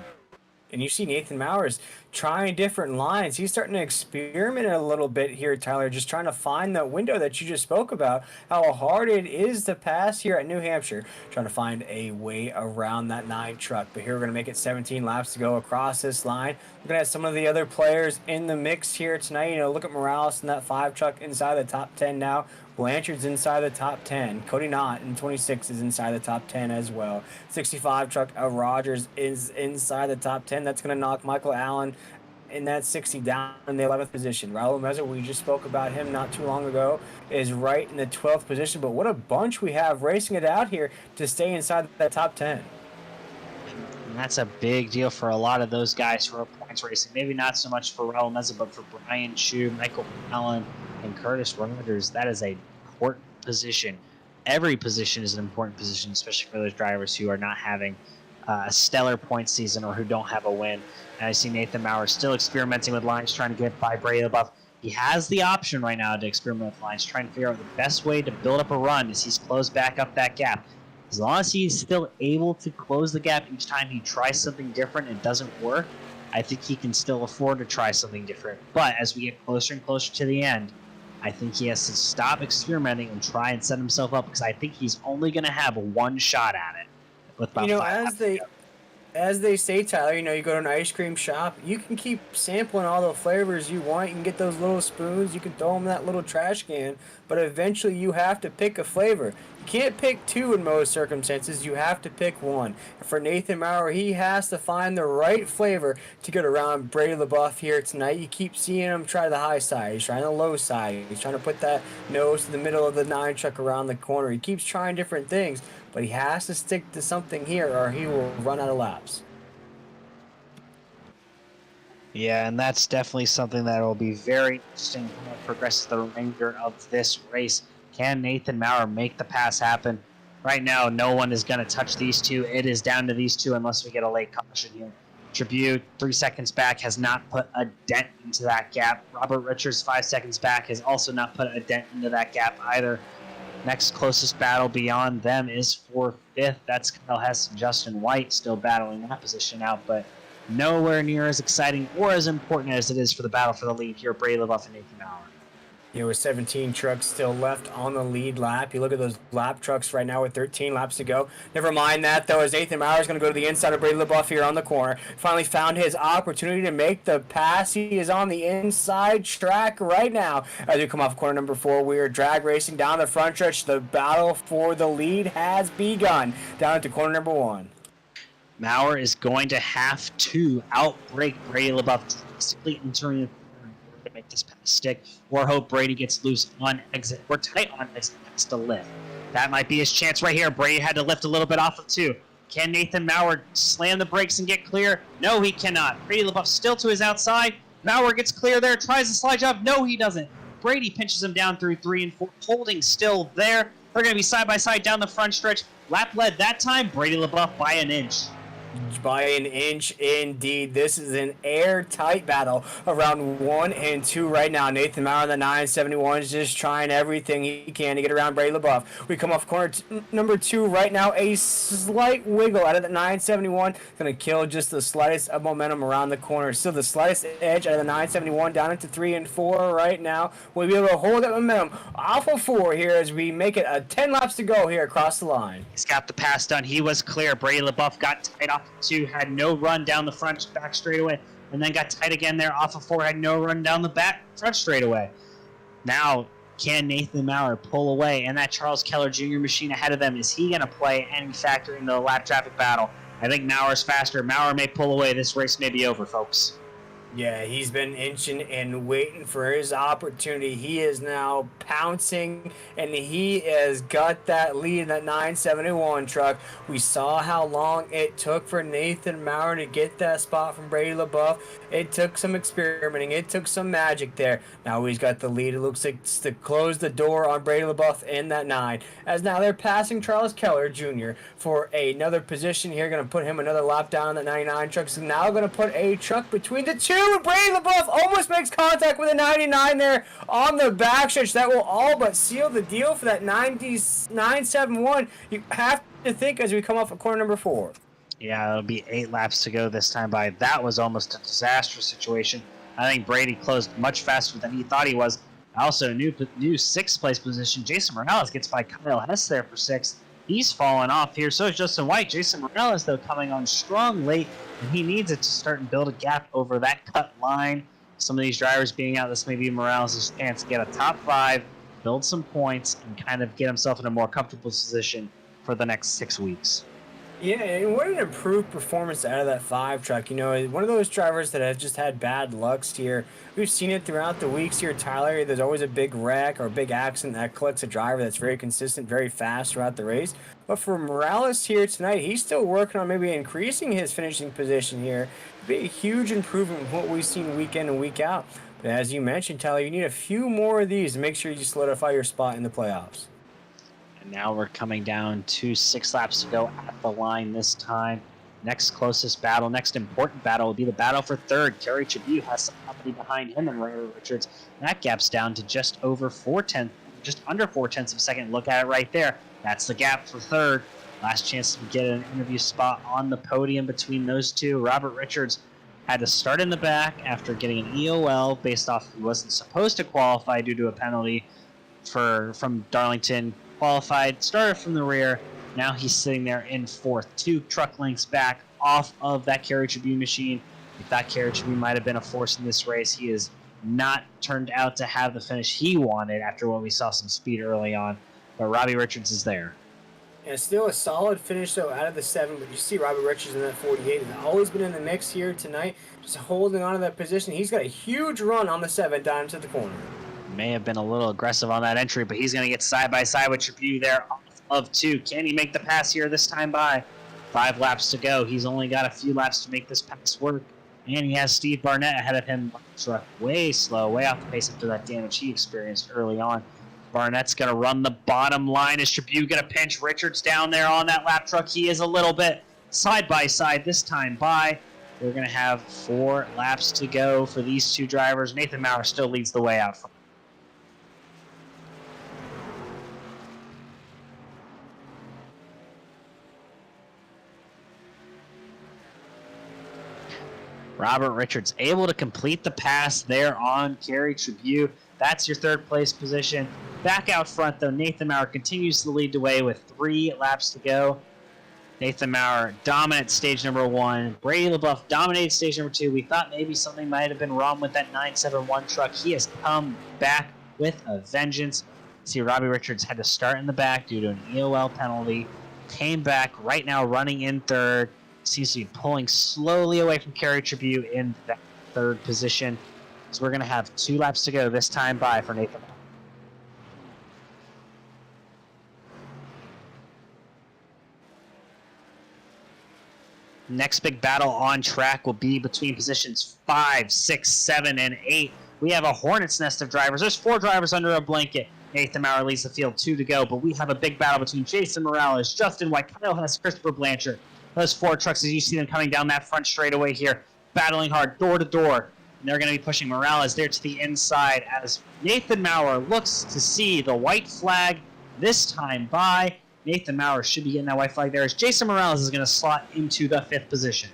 And you see Nathan Mowers trying different lines. He's starting to experiment a little bit here, Tyler, just trying to find that window that you just spoke about, how hard it is to pass here at New Hampshire, trying to find a way around that 9 truck. But here we're going to make it 17 laps to go across this line. We're going to have some of the other players in the mix here tonight. You know, look at Morales in that 5 truck inside the top 10 now. Blanchard's inside the top 10. Cody Knott in 26 is inside the top 10 as well. 65 truck Rogers is inside the top 10. That's going to knock Michael Allen in that 60 down in the 11th position. Raul Meza, we just spoke about him not too long ago, is right in the 12th position. But what a bunch we have racing it out here to stay inside that top 10. And that's a big deal for a lot of those guys who are points racing. Maybe not so much for Raul Meza, but for Brian Chu, Michael Allen, and Curtis Rogers. That is an important position. Every position is an important position, especially for those drivers who are not having a stellar point season or who don't have a win. And I see Nathan Maurer still experimenting with lines, trying to get by Brady LaBeouf. He has the option right now to experiment with lines, trying to figure out the best way to build up a run as he's closed back up that gap. As long as he's still able to close the gap each time he tries something different and it doesn't work, I think he can still afford to try something different. But as we get closer and closer to the end, I think he has to stop experimenting and try and set himself up, because I think he's only going to have one shot at it. With about as they say, Tyler, you know, you go to an ice cream shop, you can keep sampling all the flavors you want. You can get those little spoons, you can throw them in that little trash can, but eventually you have to pick a flavor. You can't pick 2 in most circumstances, you have to pick 1. And for Nathan Maurer, he has to find the right flavor to get around Brady LaBeouf here tonight. You keep seeing him try the high side, he's trying the low side, he's trying to put that nose to the middle of the 9 truck around the corner. He keeps trying different things, but he has to stick to something here or he will run out of laps. Yeah, and that's definitely something that will be very interesting when it progresses the remainder of this race. Can Nathan Maurer make the pass happen? Right now, no one is going to touch these two. It is down to these two unless we get a late caution here. Tribute, 3 seconds back, has not put a dent into that gap. Robert Richards, 5 seconds back, has also not put a dent into that gap either. Next closest battle beyond them is for 5th. That's Kyle Hess and Justin White still battling that position out, but nowhere near as exciting or as important as it is for the battle for the lead here. Brady LaBeouf and Nathan Maurer. You know, with 17 trucks still left on the lead lap. You look at those lap trucks right now with 13 laps to go. Never mind that, though, as Nathan Maurer is going to go to the inside of Brady LaBeouf here on the corner. Finally found his opportunity to make the pass. He is on the inside track right now. As we come off corner number 4, we are drag racing down the front stretch. The battle for the lead has begun. Down to corner number 1. Maurer is going to have to outbrake Brady LaBeouf, basically entering the corner to make this pass stick, or hope Brady gets loose on exit. We're tight on exit, has to lift. That might be his chance right here. Brady had to lift a little bit off of 2. Can Nathan Maurer slam the brakes and get clear? No, he cannot. Brady LaBeouf still to his outside. Maurer gets clear there, tries the slide job. No, he doesn't. Brady pinches him down through 3 and 4, holding still there. They're going to be side by side down the front stretch. Lap led that time, Brady LaBeouf by an inch. By an inch indeed. This is an airtight battle around 1 and 2 right now. Nathan Maurer, the 971, is just trying everything he can to get around Brady LaBeouf. We come off corner number 2 right now. A slight wiggle out of the 971. Going to kill just the slightest of momentum around the corner. Still the slightest edge out of the 971 down into 3 and 4 right now. We'll be able to hold that momentum off of 4 here as we make it 10 laps to go here across the line. He's got the pass done. He was clear. Brady LaBeouf got tight off of 2, had no run down the front back straightaway, and then got tight again there off of 4, had no run down the back front straightaway. Now, can Nathan Maurer pull away? And that Charles Keller Jr. machine ahead of them, is he going to play any factor in the lap traffic battle? I think Maurer's faster. Maurer may pull away. This race may be over, folks. Yeah, he's been inching and waiting for his opportunity. He is now pouncing, and he has got that lead in that 971 truck. We saw how long it took for Nathan Maurer to get that spot from Brady LaBeouf. It took some experimenting. It took some magic there. Now he's got the lead. It looks like it's to close the door on Brady LaBeouf in that 9. As now they're passing Charles Keller Jr. for another position here. Going to put him another lap down on that 99 truck. So now going to put a truck between the 2. Brady LaBeouf almost makes contact with a 99 there on the backstretch. That will all but seal the deal for that 971. You have to think as we come off of corner number 4. Yeah, it'll be 8 laps to go this time by. That was almost a disastrous situation. I think Brady closed much faster than he thought he was. Also, new sixth place position. Jason Morales gets by Kyle Hess there for 6th. He's fallen off here. So is Justin White. Jason Morales, though, coming on strong late, and he needs it to start and build a gap over that cut line. Some of these drivers being out, this may be Morales' chance to get a top 5, build some points, and kind of get himself in a more comfortable position for the next 6 weeks. Yeah, and what an improved performance out of that 5 truck. You know, one of those drivers that have just had bad lucks here. We've seen it throughout the weeks here, Tyler. There's always a big wreck or a big accident that collects a driver that's very consistent, very fast throughout the race. But for Morales here tonight, he's still working on maybe increasing his finishing position here. It'd be a huge improvement from what we've seen week in and week out. But as you mentioned, Tyler, you need a few more of these to make sure you solidify your spot in the playoffs. And now we're coming down to 6 laps to go at the line this time. Next closest battle, next important battle will be the battle for 3rd. Kerry Tribute has some company behind him and Ray Richards. That gap's down to just under 4/10 of a second. Look at it right there. That's the gap for 3rd. Last chance to get an interview spot on the podium between those two. Robert Richards had to start in the back after getting an EOL based off he wasn't supposed to qualify due to a penalty from Darlington. Qualified, started from the rear. Now he's sitting there in 4th, 2 truck lengths back off of that Kerry Tribune machine. If that Kerry Tribune might have been a force in this race, he has not turned out to have the finish he wanted after what we saw some speed early on. But Robbie Richards is there. And still a solid finish, though, out of the 7. But you see Robert Richards in that 48. He's always been in the mix here tonight, just holding on to that position. He's got a huge run on the 7 down to the corner. May have been a little aggressive on that entry, but he's going to get side by side with Tribune there off of 2. Can he make the pass here this time by? 5 laps to go. He's only got a few laps to make this pass work. And he has Steve Barnett ahead of him. Truck way slow, way off the pace after that damage he experienced early on. Barnett's going to run the bottom line. Is Tribune going to pinch Richards down there on that lap truck? He is a little bit side by side this time by. We're going to have 4 laps to go for these 2 drivers. Nathan Maurer still leads the way out front. Robert Richards able to complete the pass there on Kerry Tribune. That's your 3rd place position. Back out front, though, Nathan Maurer continues to lead the way with 3 laps to go. Nathan Maurer dominant stage number 1. Brady LeBuff dominated stage number 2. We thought maybe something might have been wrong with that 971 truck. He has come back with a vengeance. See, Robbie Richards had to start in the back due to an EOL penalty. Came back right now running in 3rd. Seems to be pulling slowly away from Kerry Tribune in that 3rd position. So we're going to have 2 laps to go this time by for Nathan. Next big battle on track will be between positions 5, 6, 7, and 8. We have a hornet's nest of drivers. There's 4 drivers under a blanket. Nathan Maurer leads the field, 2 to go. But we have a big battle between Jason Morales, Justin White, Kyle Hess, Christopher Blanchard. Those 4 trucks, as you see them coming down that front straightaway here, battling hard, door to door. And they're going to be pushing Morales there to the inside as Nathan Maurer looks to see the white flag this time by. Nathan Maurer should be getting that white flag there as Jason Morales is going to slot into the 5th position.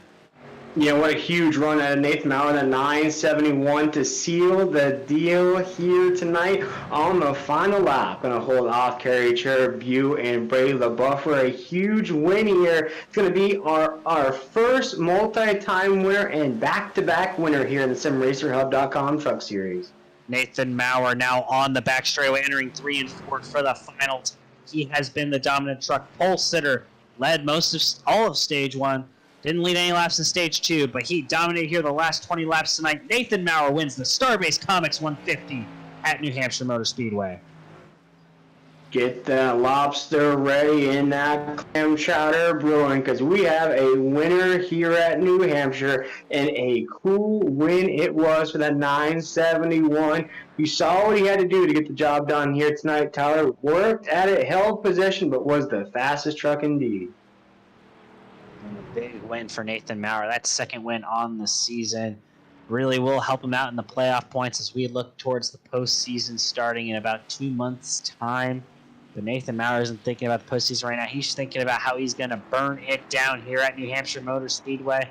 Yeah, what a huge run out of Nathan Maurer, the 971 to seal the deal here tonight on the final lap. Going to hold off Kerry Tribune and Brady LeBuff for a huge win here. It's going to be our first multi-time winner and back-to-back winner here in the SimRacerHub.com Truck Series. Nathan Maurer now on the back straightaway, entering 3 and 4 for the final. He has been the dominant truck pole sitter, led all of stage 1. Didn't lead any laps in stage 2, but he dominated here the last 20 laps tonight. Nathan Maurer wins the Starbase Comics 150 at New Hampshire Motor Speedway. Get that lobster ready in that clam chowder brewing because we have a winner here at New Hampshire, and a cool win it was for that 971. You saw what he had to do to get the job done here tonight. Tyler worked at it, held position, but was the fastest truck indeed. A big win for Nathan Maurer. That 2nd win on the season really will help him out in the playoff points as we look towards the postseason starting in about 2 months' time. But Nathan Maurer isn't thinking about the postseason right now. He's thinking about how he's going to burn it down here at New Hampshire Motor Speedway.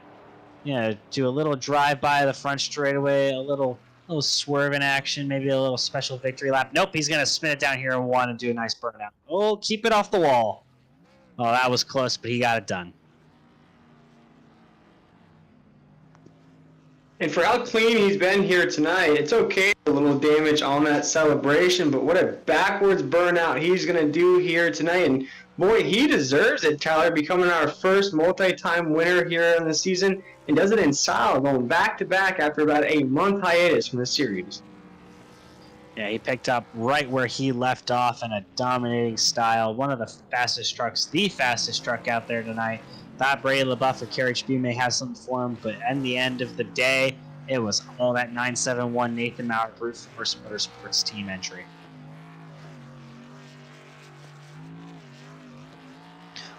Do a little drive by the front straightaway, a little swerve in action, maybe a little special victory lap. Nope, he's going to spin it down here in one and do a nice burnout. Oh, keep it off the wall. Oh, that was close, but he got it done. And for how clean he's been here tonight, it's okay. A little damage on that celebration, but what a backwards burnout he's going to do here tonight. And boy, he deserves it, Tyler, becoming our first multi-time winner here in the season, and does it in style, going back-to-back after about a month hiatus from the series. Yeah, he picked up right where he left off in a dominating style. One of the fastest trucks, the fastest truck out there tonight. Thought Brady LaBeouf or Kerry Tribune may have something for him, but at the end of the day, it was all that 971 Nathan Maurer Brute Force Motorsports team entry.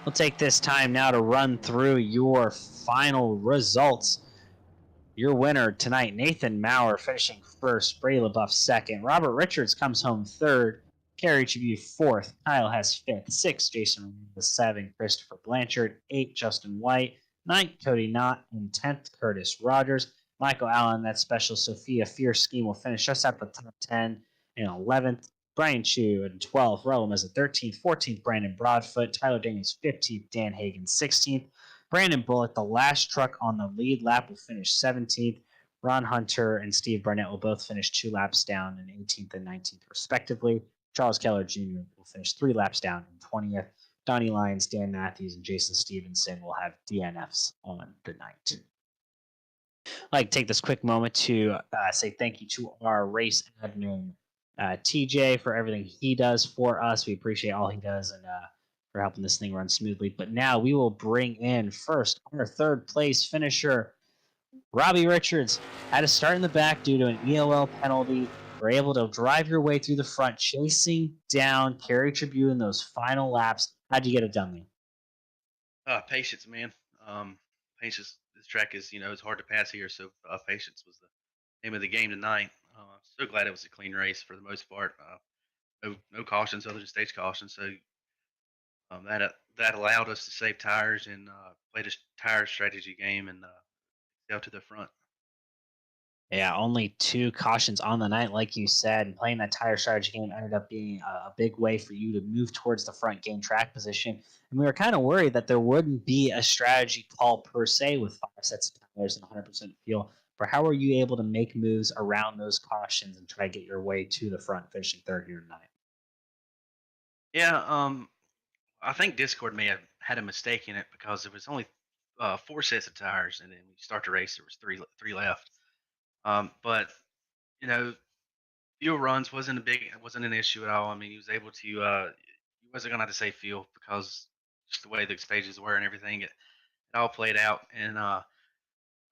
We'll take this time now to run through your final results. Your winner tonight, Nathan Maurer, finishing first, Brady LaBeouf second, Robert Richards comes home third, Kerry Tribune fourth, Kyle Hess fifth, sixth, Jason Ramirez, seven, Christopher Blanchard, eight, Justin White, ninth, Cody Knott, and 10th, Curtis Rogers. Michael Allen, that special Sophia Fierce scheme, will finish just at the top 10 and 11th. Brian Chu at 12th, Raul Meza 13th, 14th, Brandon Broadfoot, Tyler Daniels 15th, Dan Hagan 16th. Brandon Bullock, the last truck on the lead lap, will finish 17th. Ron Hunter and Steve Barnett will both finish 2 laps down in 18th and 19th, respectively. Charles Keller Jr. will finish 3 laps down in 20th. Donnie Lyons, Dan Matthews, and Jason Stevenson will have DNFs on the night. I'd like to take this quick moment to say thank you to our race admin, TJ, for everything he does for us. We appreciate all he does and for helping this thing run smoothly. But now we will bring in first our third place finisher, Robbie Richards. Had to start in the back due to an EOL penalty. We're able to drive your way through the front, chasing down Kerry Tribune in those final laps. How'd you get it done, man? Patience, man. Patience. This track is, it's hard to pass here, so patience was the name of the game tonight. I'm so glad it was a clean race for the most part. No cautions other than stage cautions, so that allowed us to save tires and played a tire strategy game and go to the front. Yeah, only 2 cautions on the night, like you said, and playing that tire strategy game ended up being a big way for you to move towards the front, gain track position. And we were kind of worried that there wouldn't be a strategy call per se with 5 sets of tires and 100% fuel. But how were you able to make moves around those cautions and try to get your way to the front, finishing third here tonight? Yeah, I think Discord may have had a mistake in it because there was only 4 sets of tires, and then when you start the race, there was three left. But you know, fuel runs wasn't an issue at all. I mean, he was able to he wasn't gonna have to save fuel because just the way the stages were and everything, it all played out. And I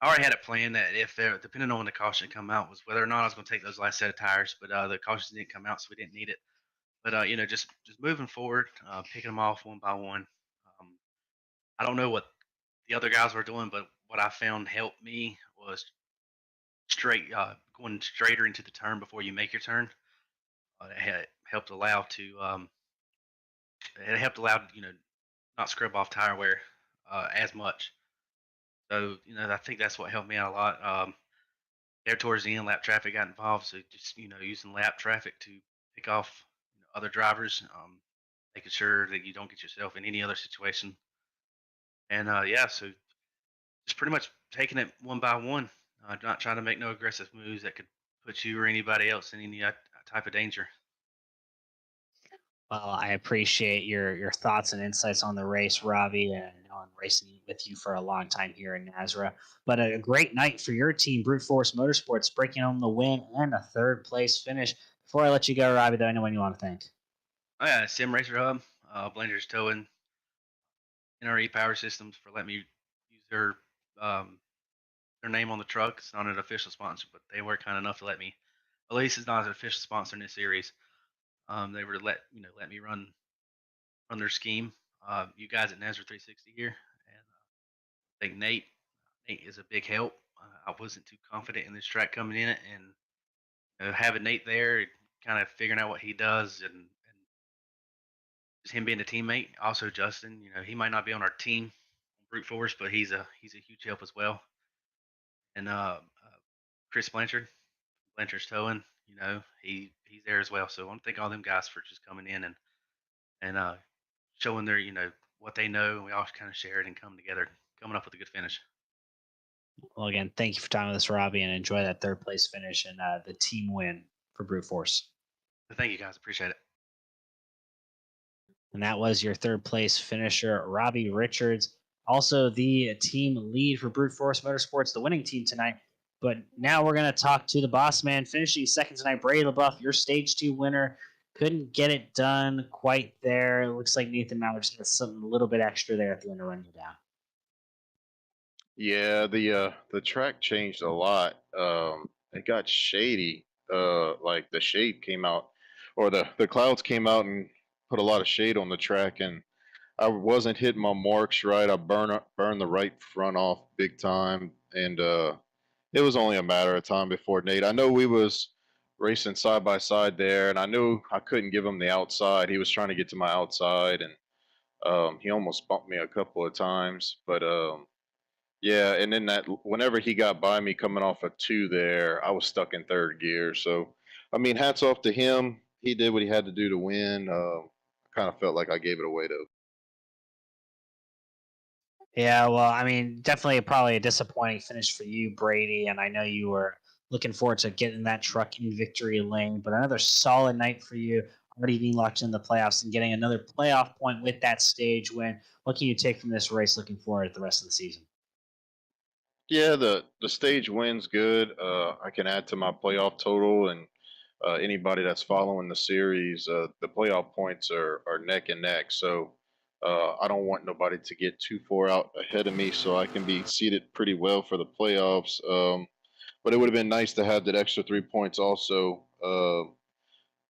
already had it planned that if there, depending on when the caution come out, was whether or not I was going to take those last set of tires. But the cautions didn't come out, so we didn't need it. But just moving forward, picking them off one by one. Um, I don't know what the other guys were doing, but what I found helped me was going straighter into the turn before you make your turn. It had helped allow to it helped allow not scrub off tire wear as much. So I think that's what helped me out a lot. There towards the end, lap traffic got involved, so just using lap traffic to pick off other drivers, making sure that you don't get yourself in any other situation. And yeah, so just pretty much taking it one by one, not trying to make no aggressive moves that could put you or anybody else in any type of danger. Well, I appreciate your thoughts and insights on the race, Robbie, and I know I'm racing with you for a long time here in Nazareth. But a great night for your team, Brute Force Motorsports, breaking home the win and a third place finish. Before I let you go, Robbie, though, anyone you want to thank? Oh yeah, Sim Racer Hub, Blender's Towing, NRE Power Systems for letting me use um, their name on the truck. It's not an official sponsor, but they were kind enough to let me. At least it's not an official sponsor in this series. They were let me run their scheme. You guys at Nazareth 360 here, and I think Nate is a big help. I wasn't too confident in this track coming in it, and having Nate there, kind of figuring out what he does, and just him being a teammate. Also, Justin, he might not be on our team, brute force, but he's a huge help as well. And Chris Blanchard's towing. He's there as well. So I want to thank all them guys for just coming in and showing their what they know, and we all kind of share it and come together, coming up with a good finish. Well, again, thank you for time with us, Robbie, and enjoy that third place finish and the team win for Brute Force. Thank you, guys. Appreciate it. And that was your third place finisher, Robbie Richards. Also, the team lead for Brute Force Motorsports, the winning team tonight. But now we're going to talk to the boss man, finishing second tonight, Brady LaBeouf, your stage 2 winner. Couldn't get it done quite there. It looks like Nathan Mallard has something a little bit extra there at the end to run you down. Yeah, the track changed a lot. It got shady. Like the shade came out, or the clouds came out and put a lot of shade on the track, and I wasn't hitting my marks right. I burned the right front off big time, and it was only a matter of time before Nate. I know we was racing side by side there, and I knew I couldn't give him the outside. He was trying to get to my outside, and he almost bumped me a couple of times, but yeah, and then that whenever he got by me coming off a 2 there, I was stuck in third gear. So, I mean, hats off to him. He did what he had to do to win. I kind of felt like I gave it away though. Yeah, well, I mean, definitely probably a disappointing finish for you, Brady, and I know you were looking forward to getting that truck in victory lane, but another solid night for you, already being locked in the playoffs and getting another playoff point with that stage win. What can you take from this race looking forward at the rest of the season? Yeah, the stage win's good. I can add to my playoff total, and anybody that's following the series, the playoff points are neck and neck. So I don't want nobody to get too far out ahead of me, so I can be seated pretty well for the playoffs. But it would have been nice to have that extra 3 points also.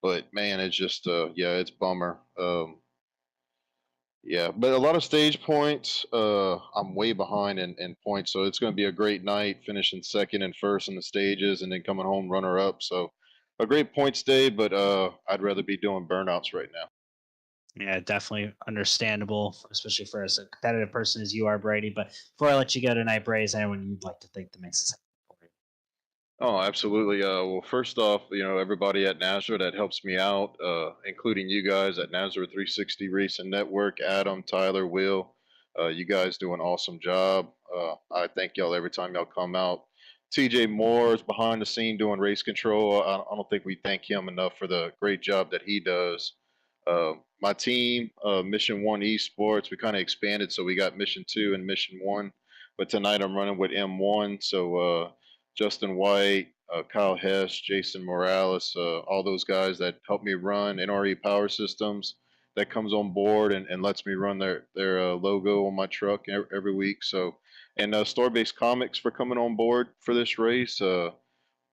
But man, it's just yeah, it's bummer. Yeah, but a lot of stage points. I'm way behind in points, so it's going to be a great night, finishing second and first in the stages, and then coming home runner up. So a great points day, but I'd rather be doing burnouts right now. Yeah, definitely understandable, especially for as a competitive person as you are, Brady. But before I let you go tonight, Brady, is anyone you'd like to thank that makes this happen? Oh, absolutely. Well, first off, everybody at Nazareth that helps me out, including you guys at Nazareth 360 Racing Network, Adam, Tyler, Will. You guys do an awesome job. I thank y'all every time y'all come out. TJ Moore is behind the scene doing race control. I don't think we thank him enough for the great job that he does. My team, Mission 1 Esports, we kind of expanded, so we got Mission 2 and Mission 1. But tonight I'm running with M1, so Justin White, Kyle Hess, Jason Morales, all those guys that help me run NRE Power Systems that comes on board and lets me run their logo on my truck every week. So, and Store Based Comics for coming on board for this race.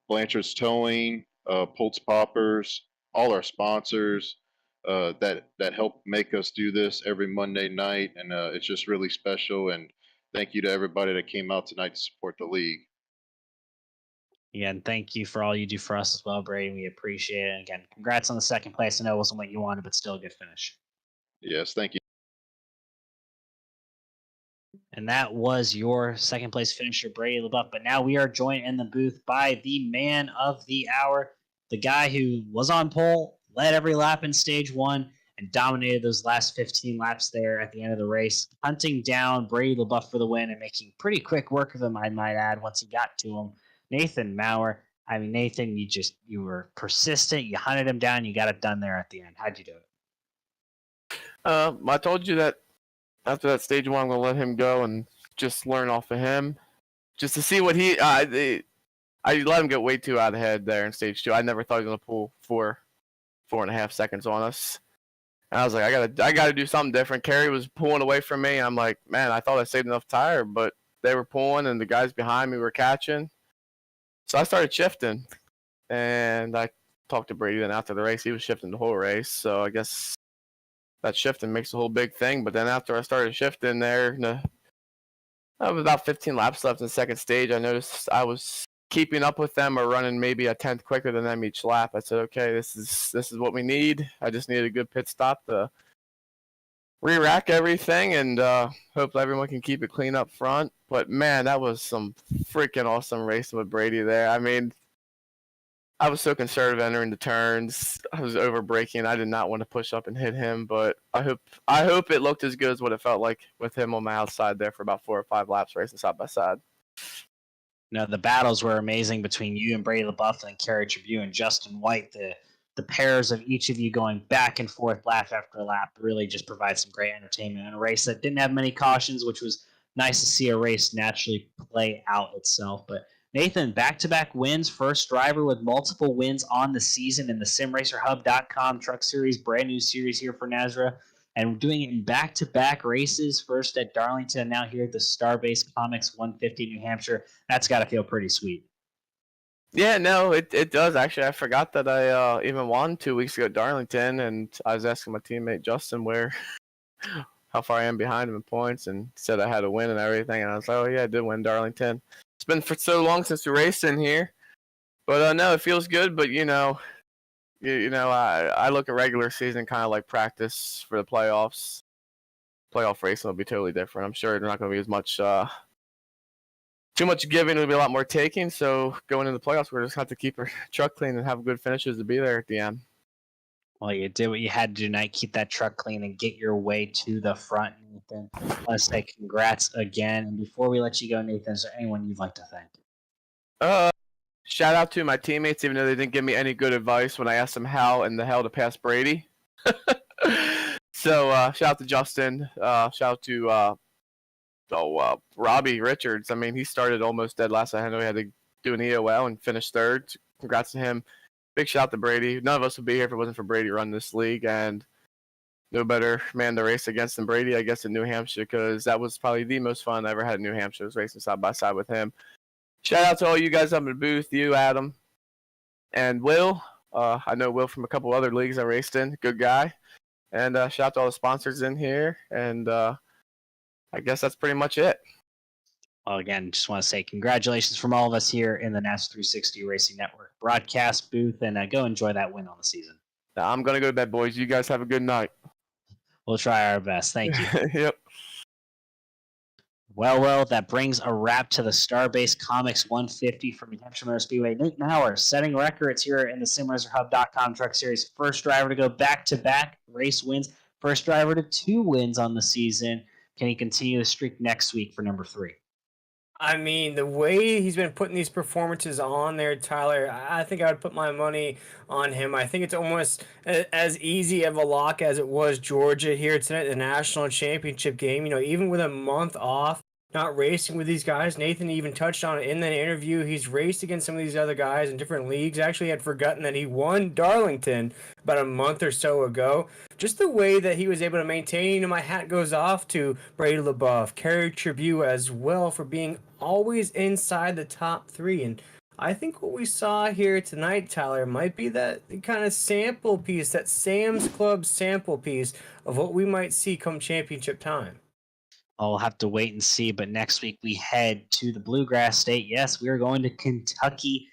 Blanchard's Towing, Pulse Poppers, all our sponsors that help make us do this every Monday night, and it's just really special. And thank you to everybody that came out tonight to support the league. Again, thank you for all you do for us as well, Brady. We appreciate it. And again, congrats on the second place. I know it wasn't what you wanted, but still a good finish. Yes, thank you. And that was your second place finisher, Brady LaBeouf. But now we are joined in the booth by the man of the hour, the guy who was on pole, led every lap in stage 1, and dominated those last 15 laps there at the end of the race, hunting down Brady LaBeouf for the win and making pretty quick work of him, I might add, once he got to him. Nathan Maurer. I mean, Nathan, you were persistent. You hunted him down. You got it done there at the end. How'd you do it? I told you that after that stage 1, I'm going to let him go and just learn off of him. Just to see what I let him get way too out ahead there in stage 2. I never thought he was going to pull 4.5 seconds on us. And I was like, I gotta do something different. Kerry was pulling away from me. And I'm like, man, I thought I saved enough tire, but they were pulling and the guys behind me were catching. So I started shifting, and I talked to Brady. Then after the race, he was shifting the whole race. So I guess that shifting makes the whole big thing. But then after I started shifting there, I was about 15 laps left in the second stage. I noticed I was keeping up with them or running maybe a tenth quicker than them each lap. I said, okay, this is what we need. I just needed a good pit stop to re-rack everything, and hope everyone can keep it clean up front. But man, that was some freaking awesome racing with Brady there. I mean, I was so conservative entering the turns. I was over braking. I did not want to push up and hit him, but I hope it looked as good as what it felt like with him on my outside there for about 4 or 5 laps racing side by side. No, the battles were amazing between you and Brady LaBeouf and Kerry Tribune and Justin White. The pairs of each of you going back and forth lap after lap really just provides some great entertainment in a race that didn't have many cautions, which was nice to see a race naturally play out itself. But Nathan, back-to-back wins, first driver with multiple wins on the season in the SimRacerHub.com Truck Series, brand new series here for Nazareth, and doing it in back-to-back races, first at Darlington, now here at the Starbase Comics 150 New Hampshire. That's got to feel pretty sweet. Yeah, no, it does actually. I forgot that I even won 2 weeks ago at Darlington, and I was asking my teammate Justin how far I am behind him in points, and said I had a win and everything, and I was like, oh yeah, I did win Darlington. It's been for so long since we raced in here, but no, it feels good. But I look at regular season kind of like practice for the playoffs. Playoff racing will be totally different. I'm sure there's not going to be as much. Too much giving, it'll be a lot more taking. So going into the playoffs, we're just have to keep our truck clean and have good finishes to be there at the end. Well, you did what you had to do tonight. Keep that truck clean and get your way to the front, Nathan. I want to say congrats again. And before we let you go, Nathan, is there anyone you'd like to thank? Shout out to my teammates, even though they didn't give me any good advice when I asked them how in the hell to pass Brady. So shout out to Justin. Shout out to Robbie Richards. I mean, he started almost dead last. I know he had to do an EOL and finish third. Congrats to him. Big shout out to Brady. None of us would be here if it wasn't for Brady running this league, and no better man to race against than Brady, I guess, in New Hampshire, because that was probably the most fun I ever had in New Hampshire, was racing side by side with him. Shout out to all you guys up in the booth, you, Adam, and Will. I know Will from a couple other leagues I raced in. Good guy. And shout out to all the sponsors in here, and I guess that's pretty much it. Well, again, just want to say congratulations from all of us here in the NASCAR 360 Racing Network broadcast booth, and go enjoy that win on the season. I'm going to go to bed, boys. You guys have a good night. We'll try our best. Thank you. Yep. Well, that brings a wrap to the Starbase Comics 150 from New Hampshire Motor Speedway. Nate Maurer setting records here in the SimRacerHub.com Truck Series. First driver to go back-to-back race wins. First driver to 2 wins on the season. Can he continue the streak next week for number 3? I mean, the way he's been putting these performances on there, Tyler, I think I would put my money on him. I think it's almost as easy of a lock as it was Georgia here tonight, the national championship game. Even with a month off, not racing with these guys. Nathan even touched on it in the interview. He's raced against some of these other guys in different leagues. Actually had forgotten that he won Darlington about a month or so ago. Just the way that he was able to maintain, my hat goes off to Brady LaBeouf, Kerry Tribune as well for being always inside the top 3. And I think what we saw here tonight, Tyler, might be that kind of sample piece, that Sam's Club sample piece of what we might see come championship time. I'll have to wait and see, but next week we head to the Bluegrass State. Yes, we are going to Kentucky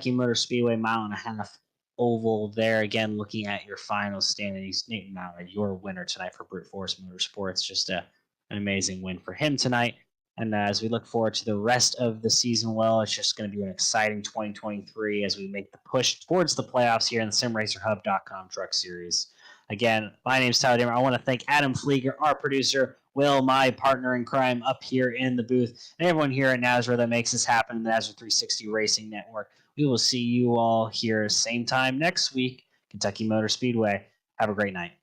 Motor Speedway, 1.5 mile oval there. Again, looking at your final standings, Nate Maurer, your winner tonight for Brute Force Motorsports. Just an amazing win for him tonight. And as we look forward to the rest of the season, well, it's just going to be an exciting 2023 as we make the push towards the playoffs here in the SimRacerHub.com Truck Series. Again, my name is Tyler Dimmer. I want to thank Adam Fleeger, our producer, Will, my partner in crime, up here in the booth, and everyone here at Nazareth that makes this happen in the Nazareth 360 Racing Network. We will see you all here same time next week, Kentucky Motor Speedway. Have a great night.